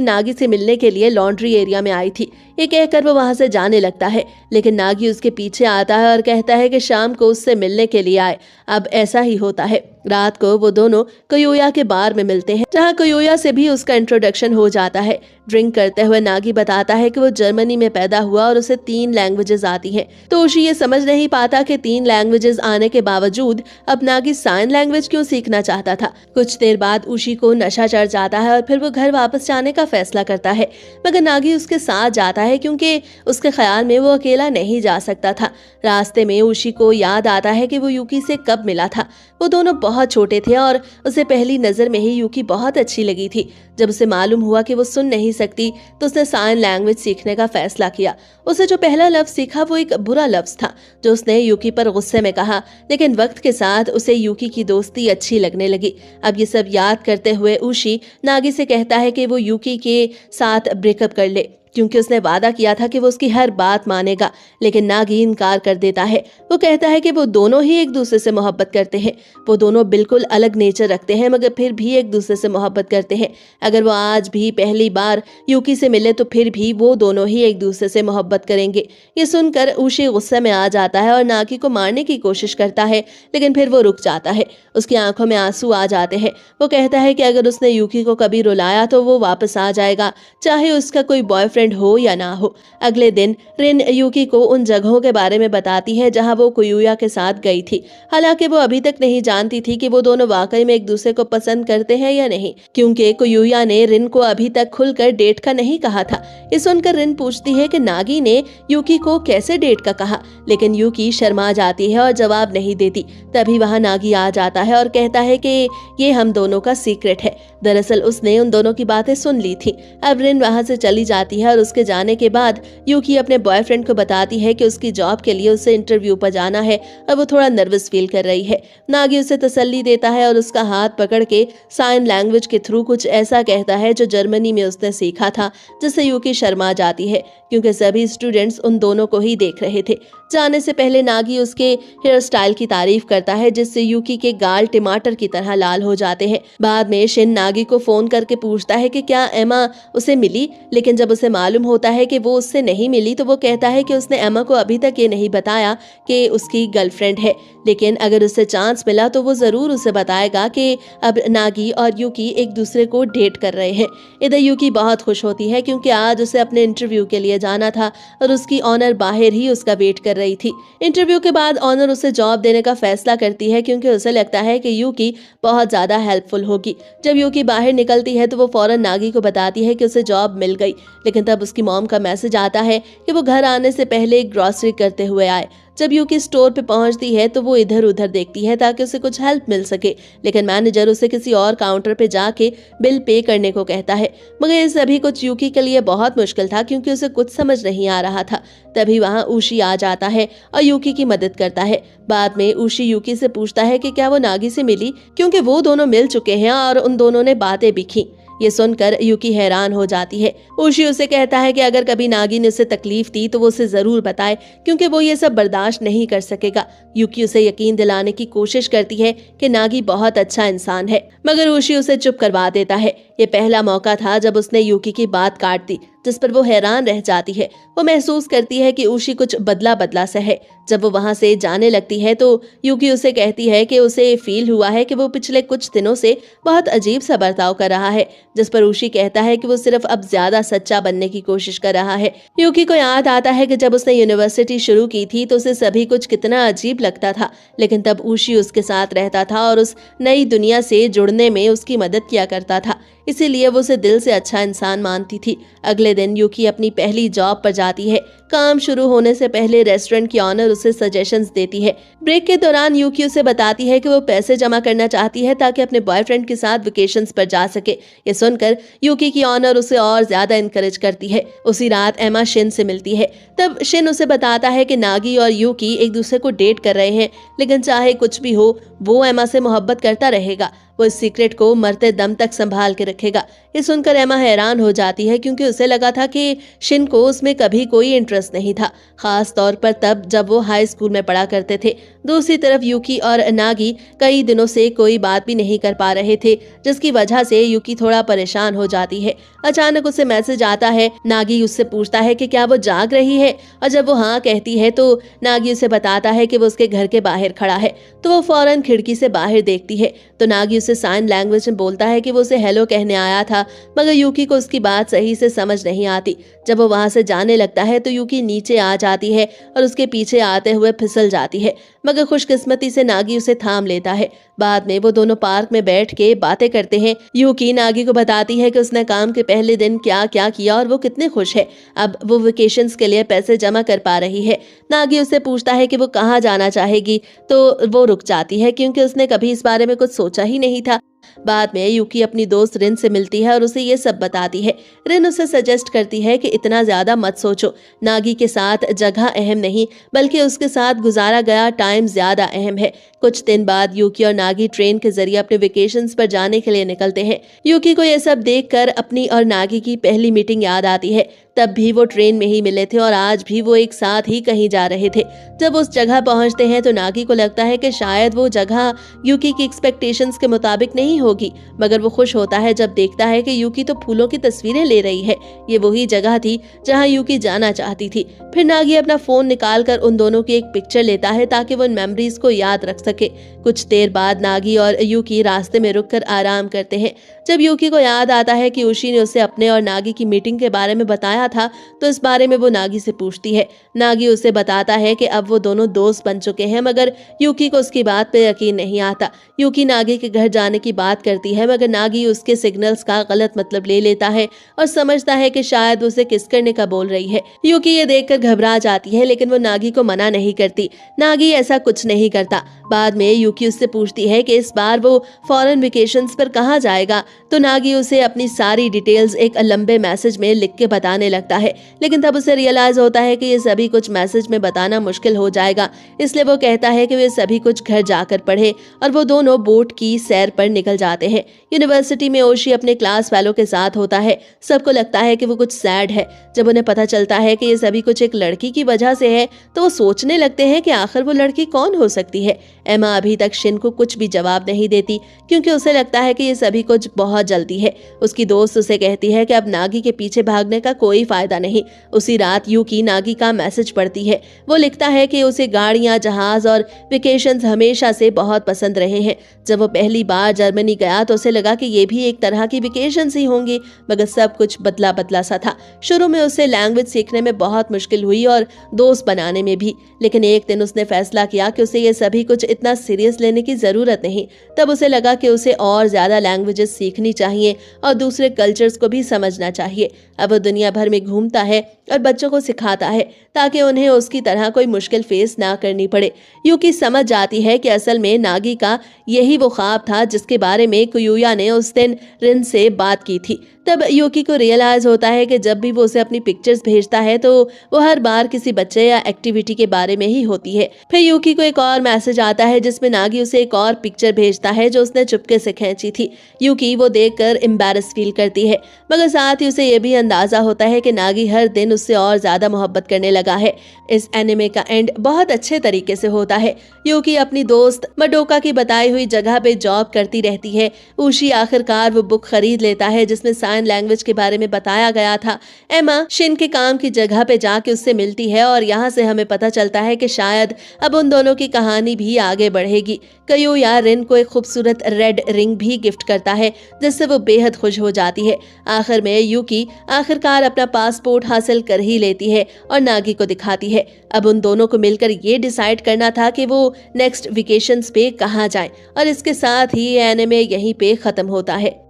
नागी से मिलने के लिए लॉन्ड्री एरिया में आई थी। ये कहकर वो वहां से जाने लगता है, लेकिन नागी उसके पीछे आता है और कहता है कि शाम को उससे मिलने के लिए आए। अब ऐसा ही होता है। रात को वो दोनों कोयोया के बार में मिलते हैं, जहाँ कोयोया से भी उसका इंट्रोडक्शन हो जाता है। ड्रिंक करते हुए नागी बताता है कि वो जर्मनी में पैदा हुआ और उसे 3 लैंग्वेजेस आती हैं। तो ऊशी ये समझ नहीं पाता कि 3 लैंग्वेजेस आने के बावजूद अब नागी साइन लैंग्वेज क्यों सीखना चाहता था। कुछ देर बाद ऊशी को नशा चढ़ जाता है और फिर वो घर वापस जाने का फैसला करता है, मगर नागी उसके साथ जाता है क्योंकि उसके ख्याल में वो अकेला नहीं जा सकता था। रास्ते में ऊशी को याद आता है कि वो यूकी से कब मिला था। वो दोनों बहुत छोटे थे और उसे पहली नजर में ही यूकी बहुत अच्छी लगी थी। जब उसे मालूम हुआ कि वो सुन नहीं सकती तो उसने साइन लैंग्वेज सीखने का फैसला किया। उसे जो पहला लफ्ज सीखा वो एक बुरा लफ्ज था जो उसने यूकी पर गुस्से में कहा, लेकिन वक्त के साथ उसे यूकी की दोस्ती अच्छी लगने लगी। अब ये सब याद करते हुए ऊशी नागी से कहता है कि वो यूकी के साथ ब्रेकअप कर ले, क्योंकि उसने वादा किया था कि वो उसकी हर बात मानेगा। लेकिन नागी इनकार कर देता है। वो कहता है कि वो दोनों ही एक दूसरे से मोहब्बत करते हैं। वो दोनों बिल्कुल अलग नेचर रखते हैं, मगर फिर भी एक दूसरे से मोहब्बत करते हैं। अगर वो आज भी पहली बार यूकी से मिले तो फिर भी वो दोनों ही एक दूसरे से मोहब्बत करेंगे। ये सुनकर ऊशी गुस्से में आ जाता है और नागी को मारने की कोशिश करता है, लेकिन फिर वो रुक जाता है। उसकी आंखों में आंसू आ जाते हैं। वो कहता है कि अगर उसने यूकी को कभी रुलाया तो वो वापस आ जाएगा, चाहे उसका कोई बॉयफ्रेंड हो या ना हो। अगले दिन रिन यूकी को उन जगहों के बारे में बताती है जहां वो कोयुया के साथ गई थी। हालांकि वो अभी तक नहीं जानती थी कि वो दोनों वाकई में एक दूसरे को पसंद करते हैं या नहीं, क्योंकि कोयुया ने रिन को अभी तक खुलकर डेट का नहीं कहा था। ये सुनकर रिन पूछती है कि नागी ने यूकी को कैसे डेट का कहा, लेकिन यूकी शर्मा जाती है और जवाब नहीं देती। तभी वहां नागी आ जाता है और कहता है कि ये हम दोनों का सीक्रेट है। दरअसल उसने उन दोनों की बातें सुन ली थी। अब रिन वहां से चली जाती है और उसके जाने के बाद यूकी अपने बॉयफ्रेंड को बताती है कि उसकी जॉब के लिए उसे इंटरव्यू पर जाना है और वो थोड़ा नर्वस फील कर रही है। नागी उसे तसल्ली देता है और उसका हाथ पकड़ के साइन लैंग्वेज के थ्रू कुछ ऐसा कहता है जो जर्मनी में उसने सीखा था, जिससे यूकी शर्मा जाती है क्योंकि सभी स्टूडेंट्स उन दोनों को ही देख रहे थे। जाने से पहले नागी उसके हेयर स्टाइल की तारीफ करता है, जिससे यूकी के गाल टमाटर की तरह लाल हो जाते हैं। बाद में शिन नागी को फोन करके पूछता है कि क्या एमा उसे मिली, लेकिन जब उसे मालूम होता है कि वो उससे नहीं मिली तो वो कहता है कि उसने एमा को अभी तक ये नहीं बताया कि उसकी गर्लफ्रेंड है, लेकिन अगर उसे चांस मिला तो वो जरूर उसे बताएगा कि अब नागी और यूकी एक दूसरे को डेट कर रहे हैं। इधर यूकी बहुत खुश होती है क्योंकि आज उसे अपने इंटरव्यू के लिए जाना था और उसकी ऑनर बाहर ही उसका वेट कर रही थी। इंटरव्यू के बाद ऑनर उसे जॉब देने का फैसला करती है क्योंकि उसे लगता है कि यूकी बहुत ज्यादा हेल्पफुल होगी। जब यूकी बाहर निकलती है तो वो फौरन नागी को बताती है कि उसे जॉब मिल गई, लेकिन तब उसकी मॉम का मैसेज आता है कि वो घर आने से पहले ग्रॉसरी करते हुए आए। जब यूकी स्टोर पे पहुंचती है तो वो इधर उधर देखती है ताकि उसे कुछ हेल्प मिल सके, लेकिन मैनेजर उसे किसी और काउंटर पे जाके बिल पे करने को कहता है। मगर ये सभी कुछ यूकी के लिए बहुत मुश्किल था क्योंकि उसे कुछ समझ नहीं आ रहा था। तभी वहां ऊशी आ जाता है और यूकी की मदद करता है। बाद में ऊशी यूकी से पूछता है कि क्या वो नागी से मिली, क्योंकि वो दोनों मिल चुके हैं और उन दोनों ने बातें भी की। ये सुनकर यूकी हैरान हो जाती है। ऊशी उसे कहता है कि अगर कभी नागी ने उसे तकलीफ दी तो वो उसे जरूर बताए, क्योंकि वो ये सब बर्दाश्त नहीं कर सकेगा। यूकी उसे यकीन दिलाने की कोशिश करती है कि नागी बहुत अच्छा इंसान है, मगर ऊशी उसे चुप करवा देता है। ये पहला मौका था जब उसने यूकी की बात काट दी, जिस पर वो हैरान रह जाती है। वो महसूस करती है कि ऊशी कुछ बदला बदला सा है। जब वो वहां से जाने लगती है तो यूकी उसे कहती है कि उसे फील हुआ है कि वो पिछले कुछ दिनों से बहुत अजीब सा बर्ताव कर रहा है, जिस पर ऊशी कहता है कि वो सिर्फ अब ज्यादा सच्चा बनने की कोशिश कर रहा है। यूकी को याद आता है कि जब उसने यूनिवर्सिटी शुरू की थी तो उसे सभी कुछ कितना अजीब लगता था, लेकिन तब ऊशी उसके साथ रहता था और उस नई दुनिया से जुड़ने में उसकी मदद किया करता था, इसीलिए वो उसे दिल से अच्छा इंसान मानती थी। अगले दिन यूकी अपनी पहली जॉब पर जाती है, काम शुरू होने से पहले रेस्टोरेंट की ऑनर उसे सजेशंस देती है। ब्रेक के दौरान यूकी उसे बताती है कि वो पैसे जमा करना चाहती है ताकि अपने बॉयफ्रेंड के साथ वेकेशंस पर जा सके। ये सुनकर यूकी की ऑनर उसे और ज्यादा इनकरेज करती है। उसी रात एमा शिन से मिलती है। तब शिन उसे बताता है कि नागी और यूकी एक दूसरे को डेट कर रहे हैं, लेकिन चाहे कुछ भी हो वो एमा से मोहब्बत करता रहेगा। वो इस सीक्रेट को मरते दम तक संभाल के रखेगा। ये सुनकर एमा हैरान हो जाती है क्योंकि उसे लगा था कि शिन को उसमें कभी कोई इंटरेस्ट नहीं था, खास तौर पर तब जब वो हाई स्कूल में पढ़ा करते थे। दूसरी तरफ यूकी और नागी कई दिनों से कोई बात भी नहीं कर पा रहे थे, जिसकी वजह से यूकी थोड़ा परेशान हो जाती है। अचानक उसे मैसेज आता है। नागी उससे पूछता है कि क्या वो जाग रही है, और जब वो हाँ कहती है तो नागी उसे बताता है कि वो उसके घर के बाहर खड़ा है। तो वो फौरन खिड़की से बाहर देखती है तो नागी उसे साइन लैंग्वेज में बोलता है कि वो उसे हेलो कहने आया था, मगर यूकी को उसकी बात सही से समझ नहीं आती। जब वो वहां से जाने लगता है तो यूकी नीचे आ जाती है और उसके पीछे आते हुए फिसल जाती है, मगर खुशकिस्मती से नागी उसे थाम लेता है। बाद में वो दोनों पार्क में बैठ के बातें करते हैं। यूकी नागी को बताती है कि उसने काम के पहले दिन क्या क्या किया और वो कितने खुश है। अब वो वेकेशंस के लिए पैसे जमा कर पा रही है। नागी उससे पूछता है कि वो कहाँ जाना चाहेगी, तो वो रुक जाती है क्योंकि उसने कभी इस बारे में कुछ सोचा ही नहीं था। बाद में यूकी अपनी दोस्त रिन से मिलती है और उसे ये सब बताती है। रिन उसे सजेस्ट करती है कि इतना ज्यादा मत सोचो, नागी के साथ जगह अहम नहीं बल्कि उसके साथ गुजारा गया टाइम ज्यादा अहम है। कुछ दिन बाद यूकी और नागी ट्रेन के जरिए अपने वेकेशंस पर जाने के लिए निकलते हैं। यूकी को यह सब देखकर अपनी और नागी की पहली मीटिंग याद आती है। तब भी वो ट्रेन में ही मिले थे और आज भी वो एक साथ ही कहीं जा रहे थे। जब उस जगह पहुंचते हैं तो नागी को लगता है कि शायद वो जगह यूकी की एक्सपेक्टेशंस के मुताबिक नहीं होगी, मगर वो खुश होता है जब देखता है कि यूकी तो फूलों की तस्वीरें ले रही है। ये वही जगह थी जहां यूकी जाना चाहती थी। फिर नागी अपना फोन निकालकर उन दोनों की एक पिक्चर लेता है ताकि वो उन मेमोरीज को याद रख सके। कुछ देर बाद नागी और यूकी रास्ते में रुककर आराम करते हैं। जब यूकी को याद आता है कि उशी ने उसे अपने और नागी की मीटिंग के बारे में बताया था, तो इस बारे में वो नागी से पूछती है। नागी उसे बताता है कि अब वो दोनों दोस्त बन चुके हैं, मगर यूकी को उसकी बात पे यकीन नहीं आता। यूकी नागी के घर जाने की बात करती है, मगर नागी उसके सिग्नल्स का गलत मतलब ले लेता है और समझता है कि शायद उसे किस करने का बोल रही है। यूकी ये देखकर घबरा जाती है, लेकिन वो नागी को मना नहीं करती। नागी ऐसा कुछ नहीं करता। बाद में यूकी उससे पूछती है कि इस बार वो फॉरेन वेकेशंस पर कहाँ जाएगा, तो नागी उसे अपनी सारी डिटेल्स एक लंबे मैसेज में लिख के बताने लगता है। लेकिन तब उसे रियलाइज होता है कि ये सभी कुछ मैसेज में बताना मुश्किल हो जाएगा, इसलिए वो कहता है कि वे सभी कुछ घर जाकर पढ़े, और वो दोनों बोट की सैर पर निकल जाते हैं। यूनिवर्सिटी में ओशी अपने क्लास फेलो के साथ होता है। सबको लगता है कि वो कुछ सैड है। जब उन्हें पता चलता है कि ये सभी कुछ एक लड़की की वजह से है, तो वो सोचने लगते हैं कि आखिर वो लड़की कौन हो सकती है। एमा अभी तक शिन को कुछ भी जवाब नहीं देती क्योंकि उसे लगता है कि ये सभी कुछ बहुत जल्दी है। उसकी दोस्त उसे कहती है कि अब नागी के पीछे भागने का कोई फायदा नहीं। उसी रात यूकी नागी का मैसेज पढ़ती है। वो लिखता है कि उसे गाड़ियां, जहाज और वेकेशंस हमेशा से बहुत पसंद रहे हैं। जब वो पहली बार जर्मनी गया तो उसे लगा कि ये भी एक तरह की वेकेशंस ही होंगी, मगर सब कुछ बदला बदला सा था। शुरू में उसे लैंग्वेज सीखने में बहुत मुश्किल हुई और दोस्त बनाने में भी, लेकिन एक दिन उसने फैसला किया कि उसे ये सभी कुछ इतना सीरियस लेने की जरूरत नहीं। तब उसे लगा कि उसे और ज्यादा लैंग्वेजेस सीखनी चाहिए और दूसरे कल्चर्स को भी समझना चाहिए। अब वो दुनिया भर में घूमता है और बच्चों को सिखाता है ताकि उन्हें उसकी तरह कोई मुश्किल फेस ना करनी पड़े। यूकी समझ जाती है कि असल में नागी का यही वो ख्वाब था जिसके बारे में कुयूया ने उस दिन रिन से बात की थी। तब यूकी को रियलाइज होता है कि जब भी वो उसे अपनी पिक्चर्स भेजता है तो वो हर बार किसी बच्चे या एक्टिविटी के बारे में ही होती है। फिर यूकी को एक और मैसेज आता है जिसमें नागी उसे एक और पिक्चर भेजता है जो उसने चुपके से खींची थी। यूकी वो देखकर एम्बैरस फील करती है, मगर साथ ही उसे ये भी अंदाजा होता है कि नागी हर दिन उससे और ज्यादा मोहब्बत करने लगा है। इस एनिमे का एंड बहुत अच्छे तरीके से होता है। यूकी अपनी दोस्त मडोका की बताई हुई जगह पे जॉब करती रहती है। उशी आखिरकार वो बुक खरीद लेता है जिसमें साइन लैंग्वेज के बारे में बताया गया था। एमा शिन के काम की जगह पे जाके उससे मिलती है और यहाँ से हमें पता चलता है कि शायद अब उन दोनों की कहानी भी आगे बढ़ेगी। कुयूया रिन को एक खूबसूरत रेड रिंग भी गिफ्ट करता है जिससे वो बेहद खुश हो जाती है। आखिर में यूकी आखिरकार अपना पासपोर्ट हासिल कर ही लेती है और नागी को दिखाती है। अब उन दोनों को मिलकर ये डिसाइड करना था कि वो नेक्स्ट वेकेशंस पे कहाँ जाएं, और इसके साथ ही एनिमे यहीं पे खत्म होता है।